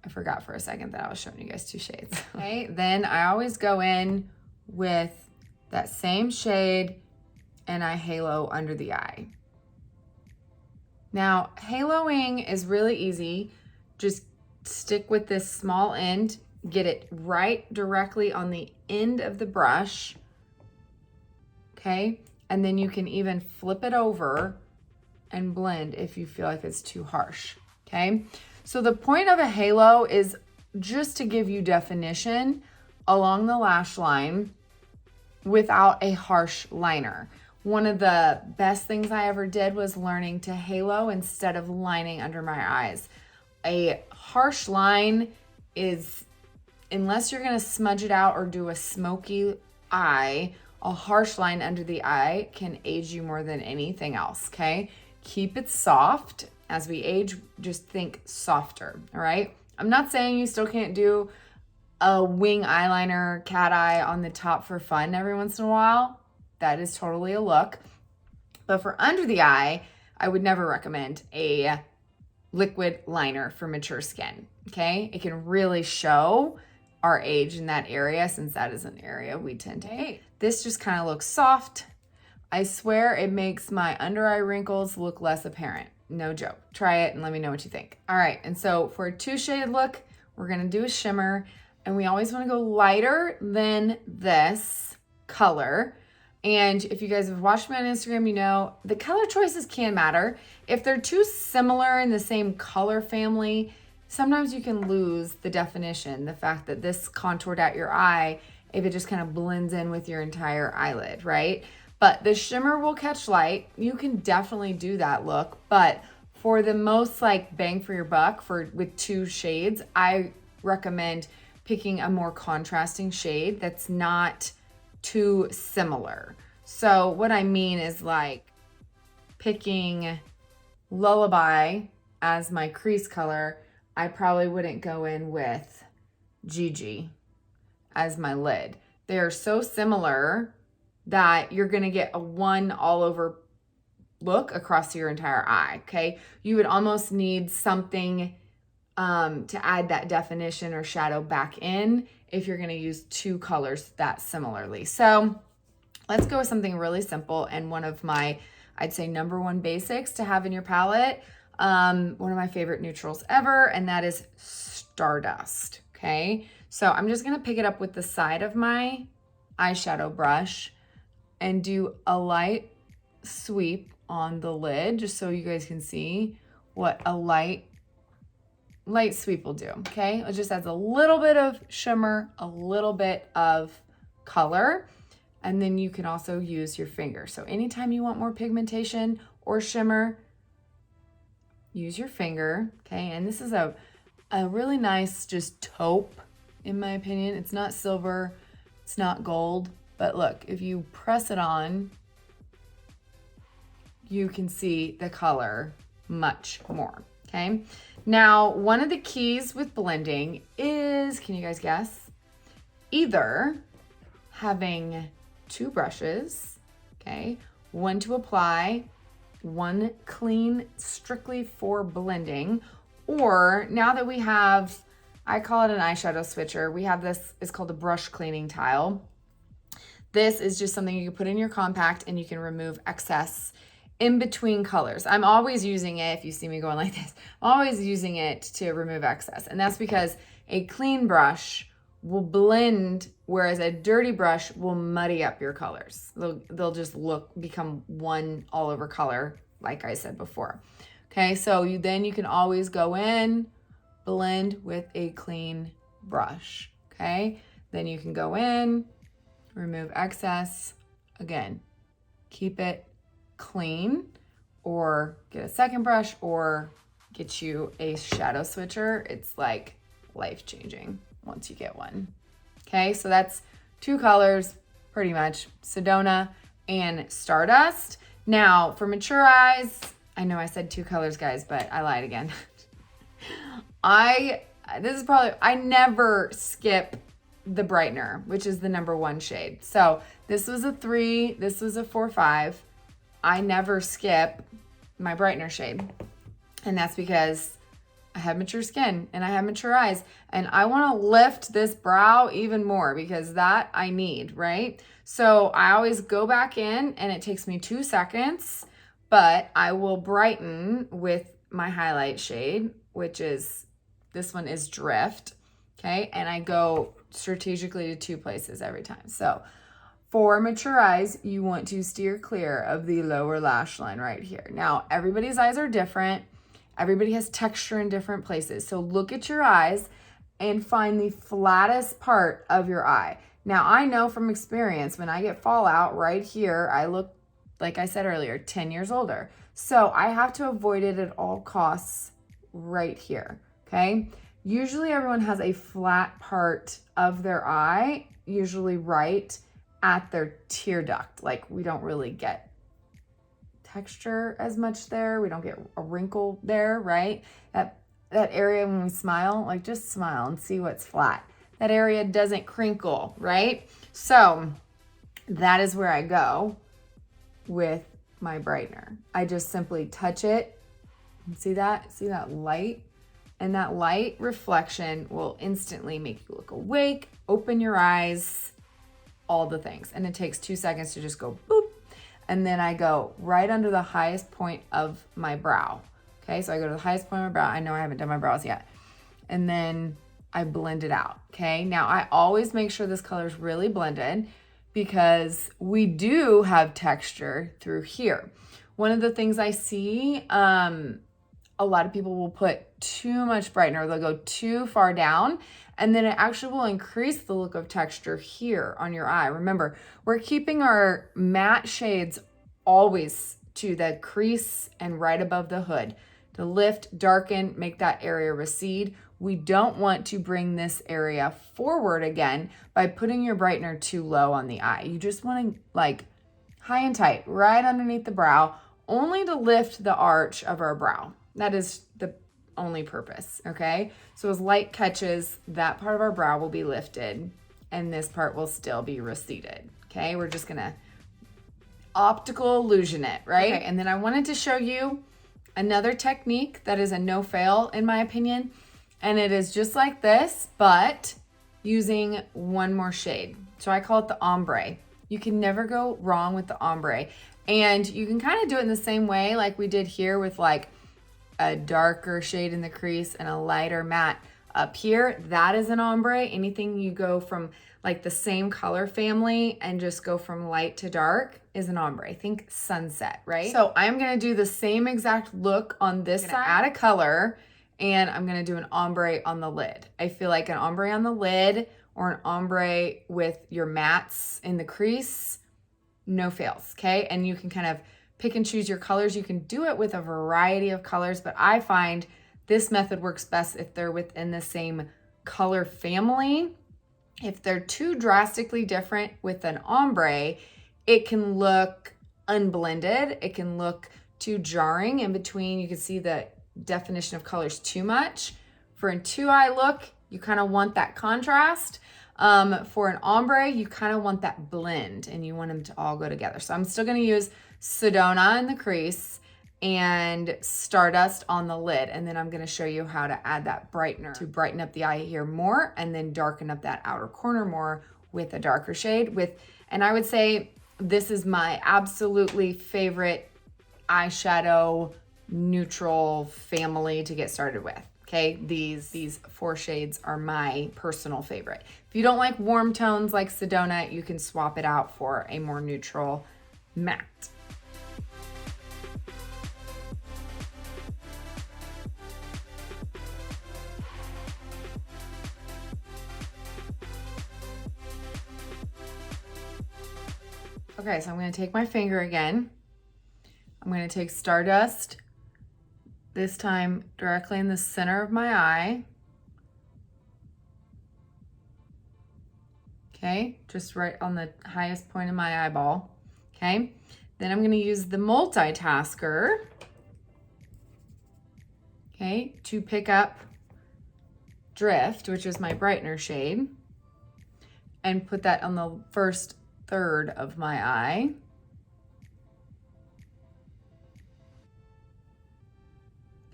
I forgot for a second that I was showing you guys 2 shades. Okay, then I always go in with that same shade and I halo under the eye. Now, haloing is really easy. Just stick with this small end, get it right directly on the end of the brush, okay? And then you can even flip it over and blend if you feel like it's too harsh, okay? So the point of a halo is just to give you definition along the lash line without a harsh liner. One of the best things I ever did was learning to halo instead of lining under my eyes. A harsh line is, unless you're gonna smudge it out or do a smoky eye, a harsh line under the eye can age you more than anything else, okay? Keep it soft. As we age, just think softer, all right? I'm not saying you still can't do a wing eyeliner, cat eye on the top for fun every once in a while. That is totally a look. But for under the eye, I would never recommend a liquid liner for mature skin, okay? It can really show our age in that area, since that is an area we tend to hate. This just kind of looks soft. I swear it makes my under eye wrinkles look less apparent. No joke. Try it and let me know what you think. All right, and so for a 2-shaded look, we're gonna do a shimmer, and we always wanna go lighter than this color. And if you guys have watched me on Instagram, you know the color choices can matter. If they're too similar in the same color family, sometimes you can lose the definition, the fact that this contoured at your eye, if it just kind of blends in with your entire eyelid, right? But the shimmer will catch light. You can definitely do that look, but for the most like bang for your buck with 2 shades, I recommend picking a more contrasting shade that's not too similar. So what I mean is like picking Lullaby as my crease color, I probably wouldn't go in with Gigi as my lid. They are so similar that you're gonna get a one all over look across your entire eye, okay? You would almost need something to add that definition or shadow back in if you're gonna use 2 colors that similarly. So let's go with something really simple and one of my, I'd say #1 basics to have in your palette. One of my favorite neutrals ever, and that is Stardust, okay? So I'm just gonna pick it up with the side of my eyeshadow brush and do a light sweep on the lid, just so you guys can see what a light sweep will do, okay? It just adds a little bit of shimmer, a little bit of color, and then you can also use your finger. So anytime you want more pigmentation or shimmer, use your finger, okay? And this is a really nice just taupe, in my opinion. It's not silver, it's not gold, but look, if you press it on, you can see the color much more, okay? Now, one of the keys with blending is, can you guys guess? Either having 2 brushes, okay? One to apply, one clean strictly for blending, or now that we have, I call it an eyeshadow switcher, we have this, it's called a brush cleaning tile. This is just something you can put in your compact and you can remove excess in between colors. I'm always using it, if you see me going like this, I'm always using it to remove excess. And that's because a clean brush will blend, whereas a dirty brush will muddy up your colors. They'll just become one all over color, like I said before. Okay, so then you can always go in, blend with a clean brush. Okay, then you can go in, remove excess. Again, keep it clean, or get a second brush, or get you a shadow switcher. It's like life-changing once you get one. Okay, so that's 2 colors pretty much, Sedona and Stardust. Now for mature eyes, I know I said 2 colors, guys, but I lied again. I never skip the brightener, which is the number 1 shade. So this was a 3, this was a 4-5. I never skip my brightener shade. And that's because I have mature skin and I have mature eyes, and I want to lift this brow even more because that I need, right? So I always go back in, and it takes me 2 seconds, but I will brighten with my highlight shade, which is, this one is Drift, okay? And I go strategically to 2 places every time. So for mature eyes, you want to steer clear of the lower lash line right here. Now, everybody's eyes are different. Everybody has texture in different places. So look at your eyes and find the flattest part of your eye. Now, I know from experience, when I get fallout right here, I look, like I said earlier, 10 years older. So I have to avoid it at all costs right here, okay? Usually everyone has a flat part of their eye, usually right at their tear duct. Like, we don't really get texture as much there. We don't get a wrinkle there, right? That area when we smile, like, just smile and see what's flat. That area doesn't crinkle, right? So that is where I go with my brightener. I just simply touch it. See that? See that light? And that light reflection will instantly make you look awake, open your eyes, all the things. And it takes 2 seconds to just go boop. And then I go right under the highest point of my brow. Okay, so I go to the highest point of my brow. I know I haven't done my brows yet. And then I blend it out, okay? Now, I always make sure this color is really blended because we do have texture through here. One of the things I see, a lot of people will put too much brightener. They'll go too far down, and then it actually will increase the look of texture here on your eye. Remember, we're keeping our matte shades always to the crease and right above the hood to lift, darken, make that area recede. We don't want to bring this area forward again by putting your brightener too low on the eye. You just want to, like, high and tight right underneath the brow, only to lift the arch of our brow. That is the only purpose, okay? So as light catches, that part of our brow will be lifted and this part will still be receded, okay? We're just gonna optical illusion it, right? Okay, and then I wanted to show you another technique that is a no-fail in my opinion, and it is just like this, but using one more shade. So I call it the Ombre. You can never go wrong with the Ombre. And you can kind of do it in the same way like we did here with like a darker shade in the crease and a lighter matte up here. That is an Ombre. Anything you go from like the same color family and just go from light to dark is an Ombre. Think Sunset, right? So I'm gonna do the same exact look on this side, add a color, and I'm gonna do an Ombre on the lid. I feel like an Ombre on the lid or an Ombre with your mattes in the crease, no fails, okay? And you can kind of pick and choose your colors. You can do it with a variety of colors, but I find this method works best if they're within the same color family. If they're too drastically different with an Ombre, it can look unblended. It can look too jarring in between. You can see the definition of colors too much. For a 2-eye look, you kind of want that contrast. For an Ombre, you kind of want that blend and you want them to all go together. So I'm still gonna use Sedona in the crease and Stardust on the lid. And then I'm gonna show you how to add that brightener to brighten up the eye here more and then darken up that outer corner more with a darker shade. And I would say this is my absolutely favorite eyeshadow neutral family to get started with. Okay, these 4 shades are my personal favorite. If you don't like warm tones like Sedona, you can swap it out for a more neutral matte. Okay, so I'm going to take my finger again. I'm going to take Stardust, this time directly in the center of my eye. Okay, just right on the highest point of my eyeball. Okay, then I'm going to use the multitasker, okay, to pick up Drift, which is my brightener shade, and put that on the first third of my eye.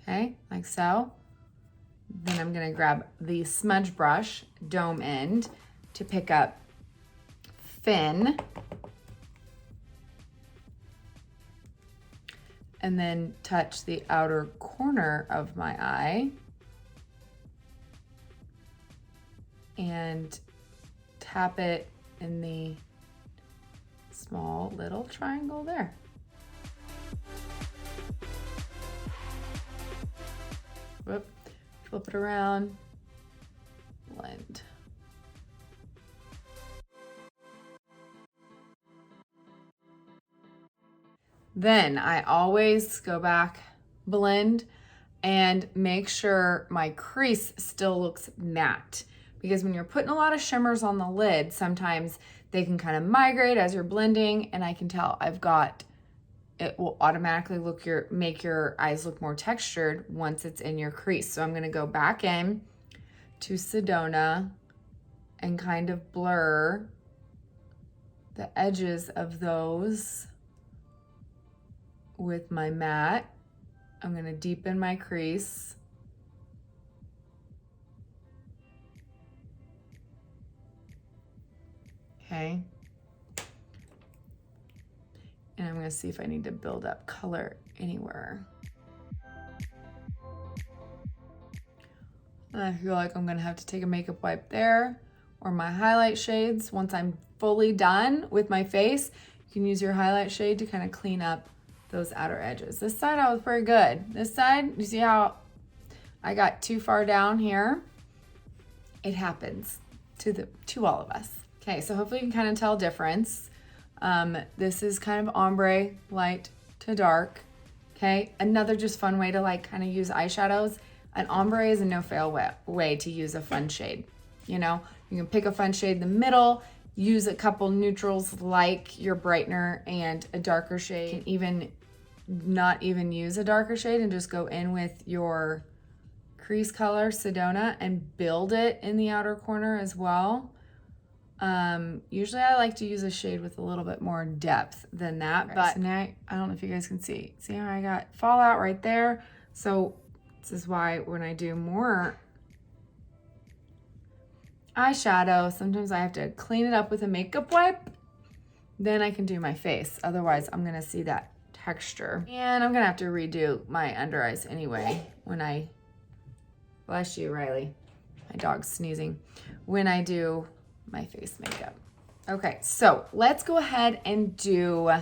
Okay, like so. Then I'm gonna grab the smudge brush, dome end, to pick up Fin. And then touch the outer corner of my eye. And tap it in the small little triangle there. Whoop, flip it around, blend. Then I always go back, blend, and make sure my crease still looks matte. Because when you're putting a lot of shimmers on the lid, sometimes they can kind of migrate as you're blending, and I can tell it will automatically make your eyes look more textured once it's in your crease. So I'm gonna go back in to Sedona and kind of blur the edges of those with my matte. I'm gonna deepen my crease. Okay. And I'm gonna see if I need to build up color anywhere. And I feel like I'm gonna have to take a makeup wipe there, or my highlight shades. Once I'm fully done with my face, you can use your highlight shade to kind of clean up those outer edges. This side I was pretty good. This side, you see how I got too far down here? It happens to all of us. Okay, so hopefully you can kind of tell difference. This is kind of ombre, light to dark. Okay, another just fun way to like kind of use eyeshadows. An ombre is a no-fail way to use a fun shade. You know, you can pick a fun shade in the middle, use a couple neutrals like your brightener and a darker shade. You can even not even use a darker shade and just go in with your crease color, Sedona, and build it in the outer corner as well. Usually I like to use a shade with a little bit more depth than that, but so now I don't know if you guys can see how I got fallout right there. So this is why when I do more eyeshadow, sometimes I have to clean it up with a makeup wipe, then I can do my face. Otherwise I'm gonna see that texture, and I'm gonna have to redo my under eyes anyway when I, bless you Riley, my dog's sneezing, when I do my face makeup. Okay, so let's go ahead and do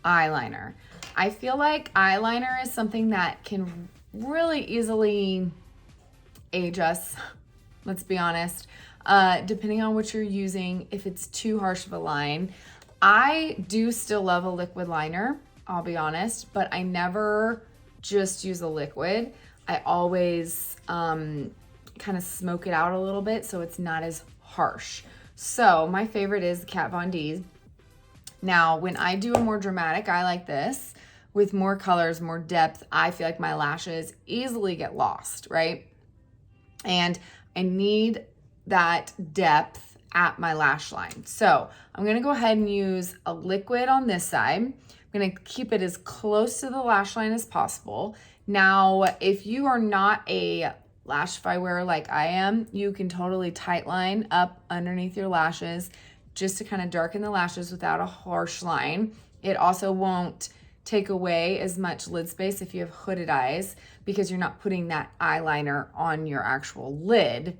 eyeliner. I feel like eyeliner is something that can really easily age us, let's be honest, depending on what you're using. If it's too harsh of a line, I do still love a liquid liner, I'll be honest, but I never just use a liquid. I always kind of smoke it out a little bit so it's not as harsh. So my favorite is the Kat Von D. Now, when I do a more dramatic eye like this, with more colors, more depth, I feel like my lashes easily get lost, right? And I need that depth at my lash line. So I'm gonna go ahead and use a liquid on this side. I'm gonna keep it as close to the lash line as possible. Now, if you are not a Lashify wearer like I am, you can totally tight line up underneath your lashes just to kind of darken the lashes without a harsh line. It also won't take away as much lid space if you have hooded eyes, because you're not putting that eyeliner on your actual lid,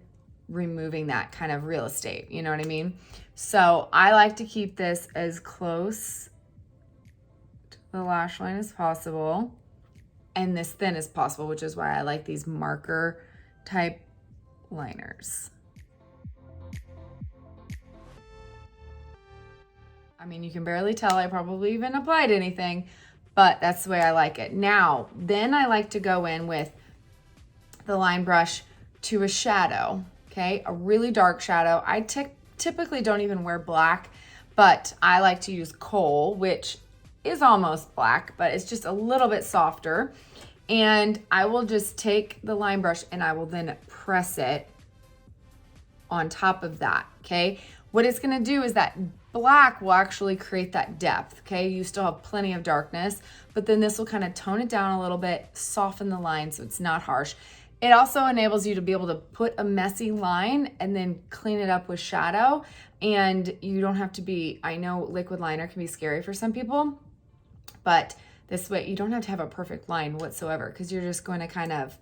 removing that kind of real estate, you know what I mean? So I like to keep this as close to the lash line as possible and this thin as possible, which is why I like these marker type liners. I mean, you can barely tell I probably even applied anything, but that's the way I like it. Now, then I like to go in with the line brush to a shadow, okay? A really dark shadow. I typically don't even wear black, but I like to use coal, which is almost black, but it's just a little bit softer. And I will just take the line brush and I will then press it on top of that, okay? What it's gonna do is that black will actually create that depth, okay? You still have plenty of darkness, but then this will kind of tone it down a little bit, soften the line so it's not harsh. It also enables you to be able to put a messy line and then clean it up with shadow, and you don't have to be, I know liquid liner can be scary for some people, but this way you don't have to have a perfect line whatsoever, because you're just going to kind of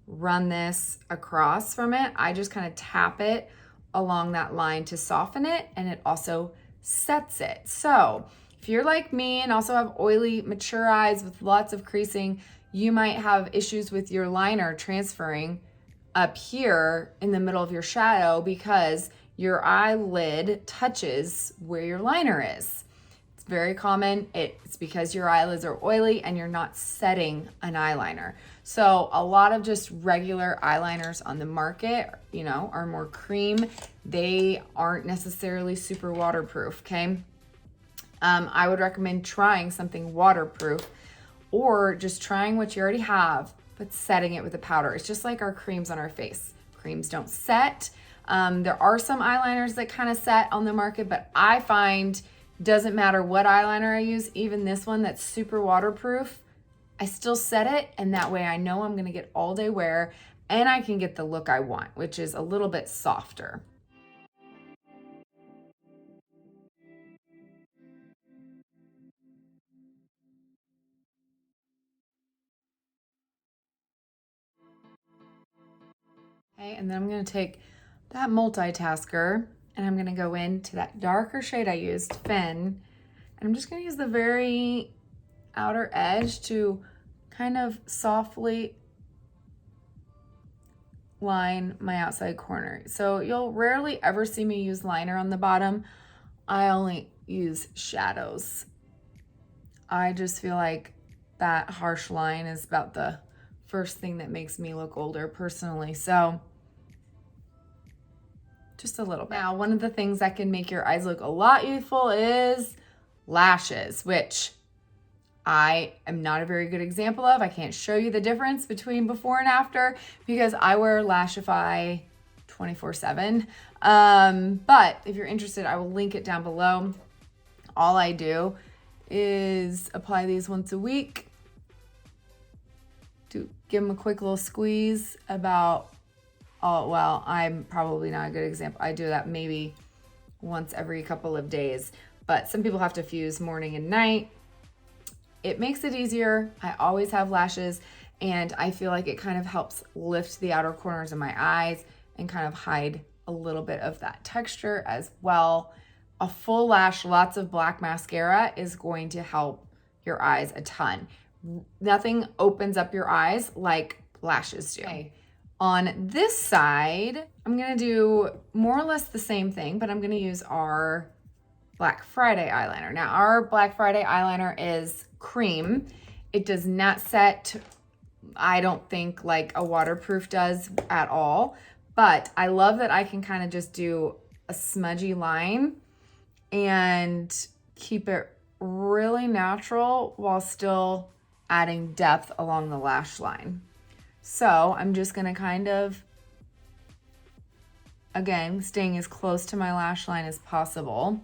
run this across from it. I just kind of tap it along that line to soften it, and it also sets it. So if you're like me and also have oily, mature eyes with lots of creasing, you might have issues with your liner transferring up here in the middle of your shadow because your eyelid touches where your liner is. It's very common. It's because your eyelids are oily and you're not setting an eyeliner. So a lot of just regular eyeliners on the market, you know, are more cream. They aren't necessarily super waterproof, okay? I would recommend trying something waterproof, or just trying what you already have, but setting it with a powder. It's just like our creams on our face. Creams don't set. There are some eyeliners that kind of set on the market, but I find doesn't matter what eyeliner I use, even this one that's super waterproof, I still set it, and that way I know I'm gonna get all day wear and I can get the look I want, which is a little bit softer. Okay, and then I'm gonna take that multitasker and I'm gonna go into that darker shade I used, Fin, and I'm just gonna use the very outer edge to kind of softly line my outside corner. So you'll rarely ever see me use liner on the bottom. I only use shadows. I just feel like that harsh line is about the first thing that makes me look older personally. So just a little bit. Now, one of the things that can make your eyes look a lot youthful is lashes, which I am not a very good example of. I can't show you the difference between before and after because I wear Lashify 24/7. But if you're interested, I will link it down below. All I do is apply these once a week, to give them a quick little squeeze about, oh, well, I'm probably not a good example. I do that maybe once every couple of days, but some people have to fuse morning and night. It makes it easier. I always have lashes, and I feel like it kind of helps lift the outer corners of my eyes and kind of hide a little bit of that texture as well. A full lash, lots of black mascara is going to help your eyes a ton. Nothing opens up your eyes like lashes do. Okay. On this side, I'm gonna do more or less the same thing, but I'm gonna use our Black Friday eyeliner. Now, our Black Friday eyeliner is cream. It does not set, I don't think, like a waterproof does at all, but I love that I can kind of just do a smudgy line and keep it really natural while still adding depth along the lash line. So I'm just gonna kind of, again, staying as close to my lash line as possible.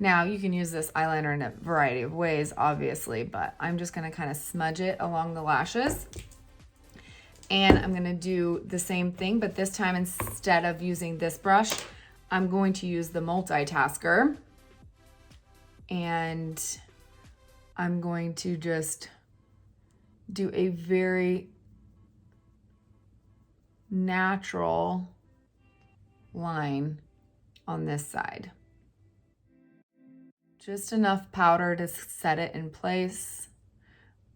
Now, you can use this eyeliner in a variety of ways, obviously, but I'm just gonna kind of smudge it along the lashes. And I'm gonna do the same thing, but this time instead of using this brush, I'm going to use the multitasker. and I'm going to just do a very natural line on this side. Just enough powder to set it in place,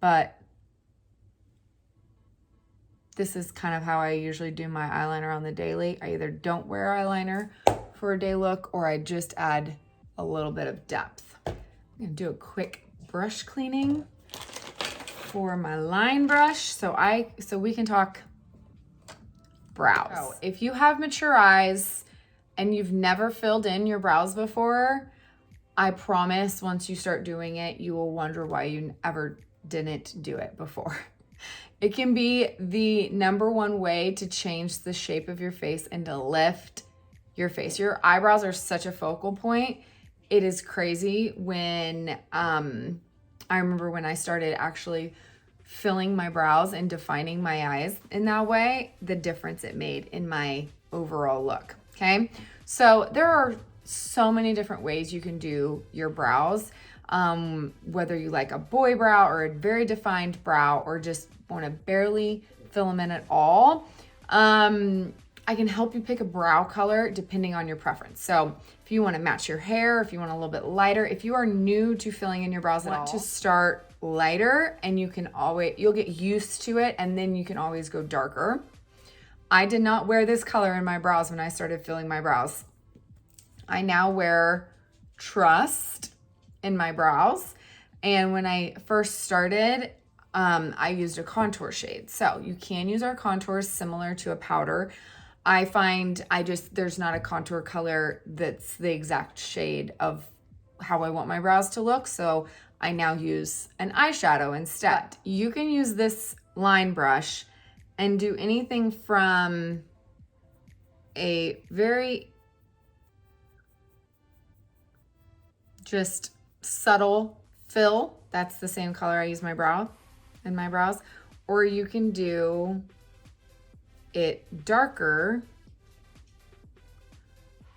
but this is kind of how I usually do my eyeliner on the daily. I either don't wear eyeliner for a day look, or I just add a little bit of depth. I'm gonna do a quick brush cleaning for my line brush so we can talk brows. So if you have mature eyes and you've never filled in your brows before, I promise once you start doing it, you will wonder why you ever didn't do it before. It can be the #1 way to change the shape of your face and to lift your face. Your eyebrows are such a focal point. It is crazy when, I remember when I started actually filling my brows and defining my eyes in that way, the difference it made in my overall look, okay? So there are so many different ways you can do your brows, whether you like a boy brow or a very defined brow or just want to barely fill them in at all. I can help you pick a brow color depending on your preference. So if you want to match your hair, if you want a little bit lighter, if you are new to filling in your brows at all, to start lighter, and you'll get used to it, and then you can always go darker. I did not wear this color in my brows when I started filling my brows. I now wear Trust in my brows. And when I first started, I used a contour shade. So you can use our contours similar to a powder. I find there's not a contour color that's the exact shade of how I want my brows to look. So I now use an eyeshadow instead. You can use this line brush and do anything from a very just subtle fill. That's the same color I use in my brows. Or you can do it darker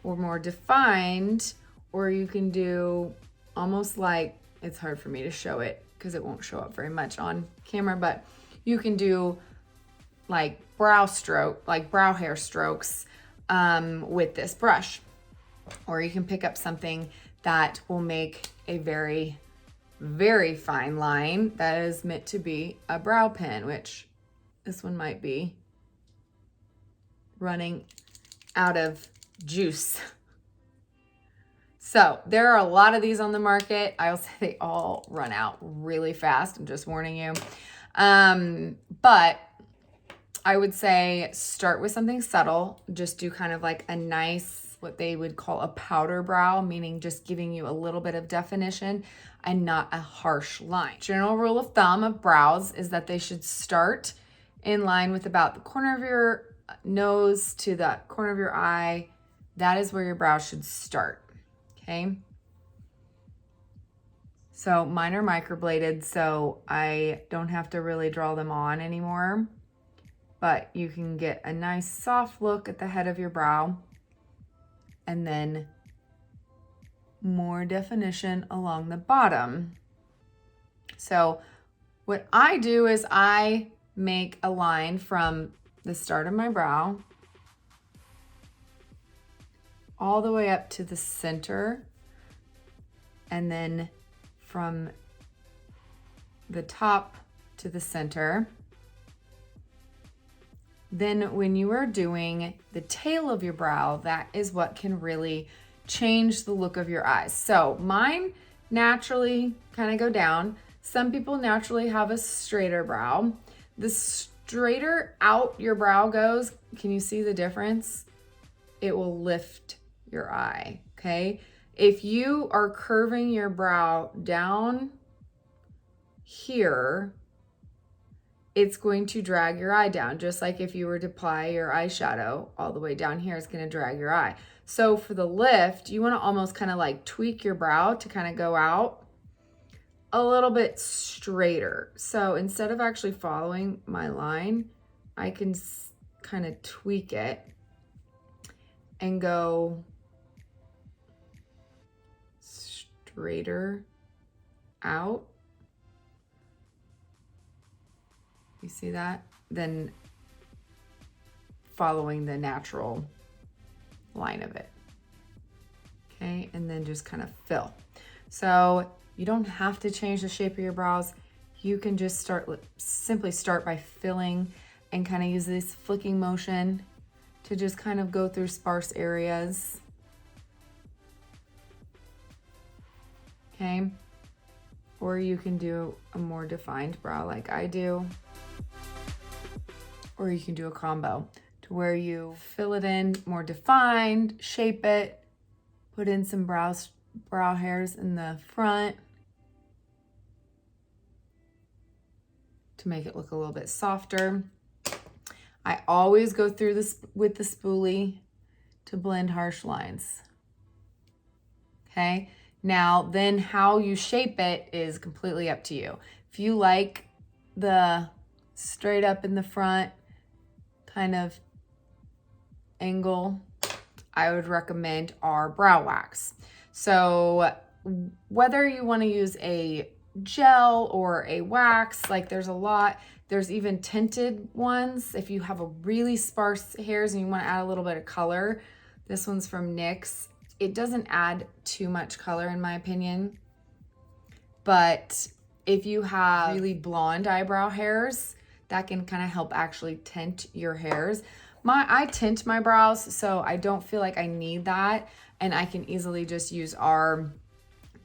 or more defined, or you can do almost like, it's hard for me to show it because it won't show up very much on camera, but you can do like brow hair strokes with this brush. Or you can pick up something that will make a very, very fine line that is meant to be a brow pen, which this one might be running out of juice. So there are a lot of these on the market. I will say they all run out really fast. I'm just warning you. But I would say start with something subtle. Just do kind of like a nice, what they would call a powder brow, meaning just giving you a little bit of definition and not a harsh line. General rule of thumb of brows is that they should start in line with about the corner of your nose to the corner of your eye. That is where your brow should start, okay? So mine are microbladed, so I don't have to really draw them on anymore, but you can get a nice soft look at the head of your brow and then more definition along the bottom. So what I do is I make a line from the start of my brow all the way up to the center, and then from the top to the center. Then when you are doing the tail of your brow, that is what can really change the look of your eyes. So mine naturally kind of go down. Some people naturally have a straighter brow. The straighter out your brow goes, can you see the difference? It will lift your eye, okay? If you are curving your brow down here, it's going to drag your eye down, just like if you were to apply your eyeshadow all the way down here, it's gonna drag your eye. So for the lift, you wanna almost kind of like tweak your brow to kind of go out a little bit straighter. So instead of actually following my line, I can kind of tweak it and go straighter out. You see that? Then following the natural line of it. Okay, and then just kind of fill. So you don't have to change the shape of your brows. You can just simply start by filling and kind of use this flicking motion to just kind of go through sparse areas. Okay, or you can do a more defined brow like I do, or you can do a combo to where you fill it in more defined, shape it, put in some brow hairs in the front to make it look a little bit softer. I always go through this with the spoolie to blend harsh lines. Okay, now then how you shape it is completely up to you. If you like the straight up in the front kind of angle, I would recommend our brow wax. So whether you want to use a gel or a wax, like there's a lot. There's even tinted ones if you have a really sparse hairs and you want to add a little bit of color. This one's from NYX. It doesn't add too much color in my opinion, but if you have really blonde eyebrow hairs, that can kind of help actually tint your hairs. I tint my brows, so I don't feel like I need that, and I can easily just use our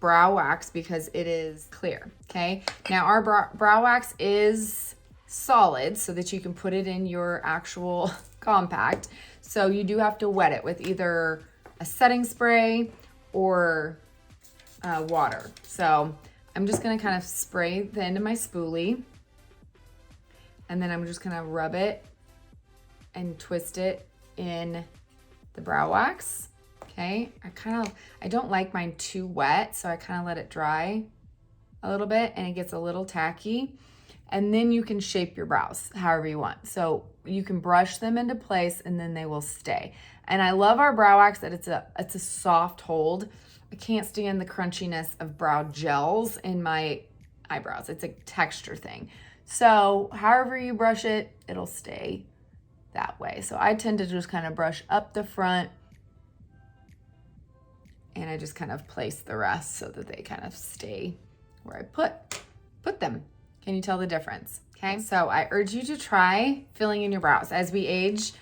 brow wax because it is clear. Okay, now our brow wax is solid so that you can put it in your actual compact, so you do have to wet it with either a setting spray or water. So I'm just gonna kind of spray the end of my spoolie, and then I'm just gonna rub it and twist it in the brow wax. Okay, I don't like mine too wet, so I kind of let it dry a little bit and it gets a little tacky. And then you can shape your brows however you want. So you can brush them into place and then they will stay. And I love our brow wax that it's a soft hold. I can't stand the crunchiness of brow gels in my eyebrows. It's a texture thing. So however you brush it, it'll stay that way. So I tend to just kind of brush up the front and I just kind of place the rest so that they kind of stay where I put them. Can you tell the difference? Okay, so I urge you to try filling in your brows. As we age,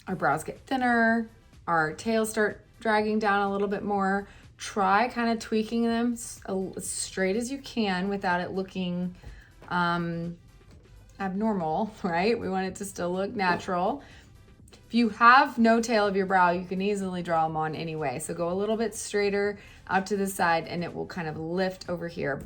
our brows get thinner, our tails start dragging down a little bit more. Try kind of tweaking them as straight as you can without it looking abnormal, right? We want it to still look natural. If you have no tail of your brow, you can easily draw them on anyway. So go a little bit straighter out to the side and it will kind of lift over here.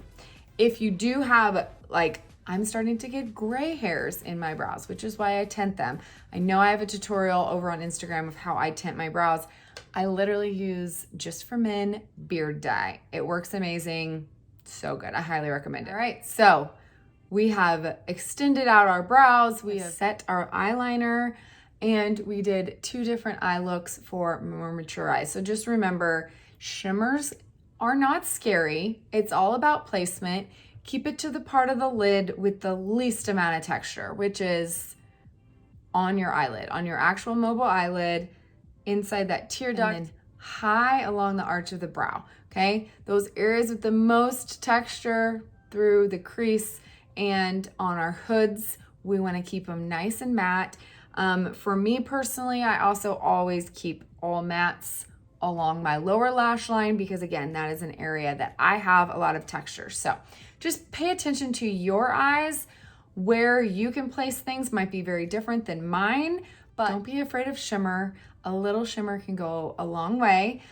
If you do have, like, I'm starting to get gray hairs in my brows, which is why I tint them. I know I have a tutorial over on Instagram of how I tint my brows. I literally use Just for Men beard dye. It works amazing. So good. I highly recommend it. All right, so we have extended out our brows. We have set our eyeliner, and we did 2 different eye looks for more mature eyes. So just remember, shimmers are not scary. It's all about placement. Keep it to the part of the lid with the least amount of texture, which is on your eyelid, on your actual mobile eyelid, inside that tear duct, and then high along the arch of the brow, okay? Those areas with the most texture through the crease and on our hoods, we wanna keep them nice and matte. For me personally, I also always keep all mattes along my lower lash line because again, that is an area that I have a lot of texture. So just pay attention to your eyes. Where you can place things might be very different than mine, but don't be afraid of shimmer. A little shimmer can go a long way.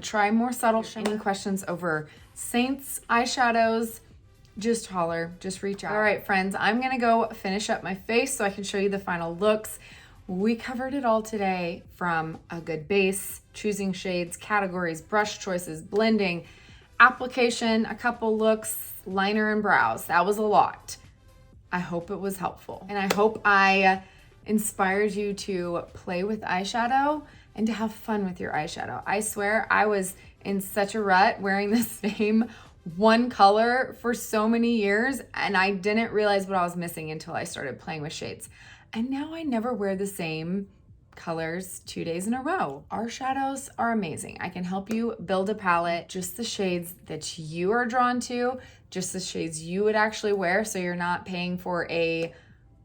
Try more subtle shimmer. Any questions over Seint's eyeshadows, just holler, just reach out. All right, friends, I'm gonna go finish up my face so I can show you the final looks. We covered it all today, from a good base, choosing shades, categories, brush choices, blending, application, a couple looks, liner and brows. That was a lot. I hope it was helpful. And I hope I inspired you to play with eyeshadow and to have fun with your eyeshadow. I swear I was in such a rut wearing the same one color for so many years, and I didn't realize what I was missing until I started playing with shades. And now I never wear the same colors 2 days in a row. Our shadows are amazing. I can help you build a palette, just the shades that you are drawn to, just the shades you would actually wear, so you're not paying for a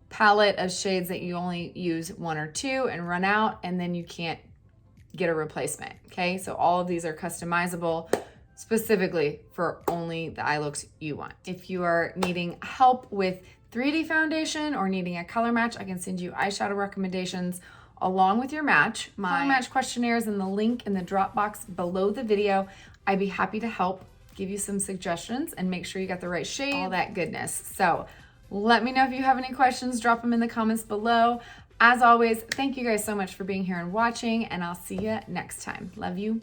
palette of shades that you only use 1 or 2 and run out, and then you can't get a replacement, okay? So all of these are customizable specifically for only the eye looks you want. If you are needing help with 3D foundation or needing a color match, I can send you eyeshadow recommendations along with your match. My color match questionnaire is in the link in the drop box below the video. I'd be happy to help give you some suggestions and make sure you got the right shade, all that goodness. So let me know if you have any questions, drop them in the comments below. As always, thank you guys so much for being here and watching, and I'll see you next time. Love you.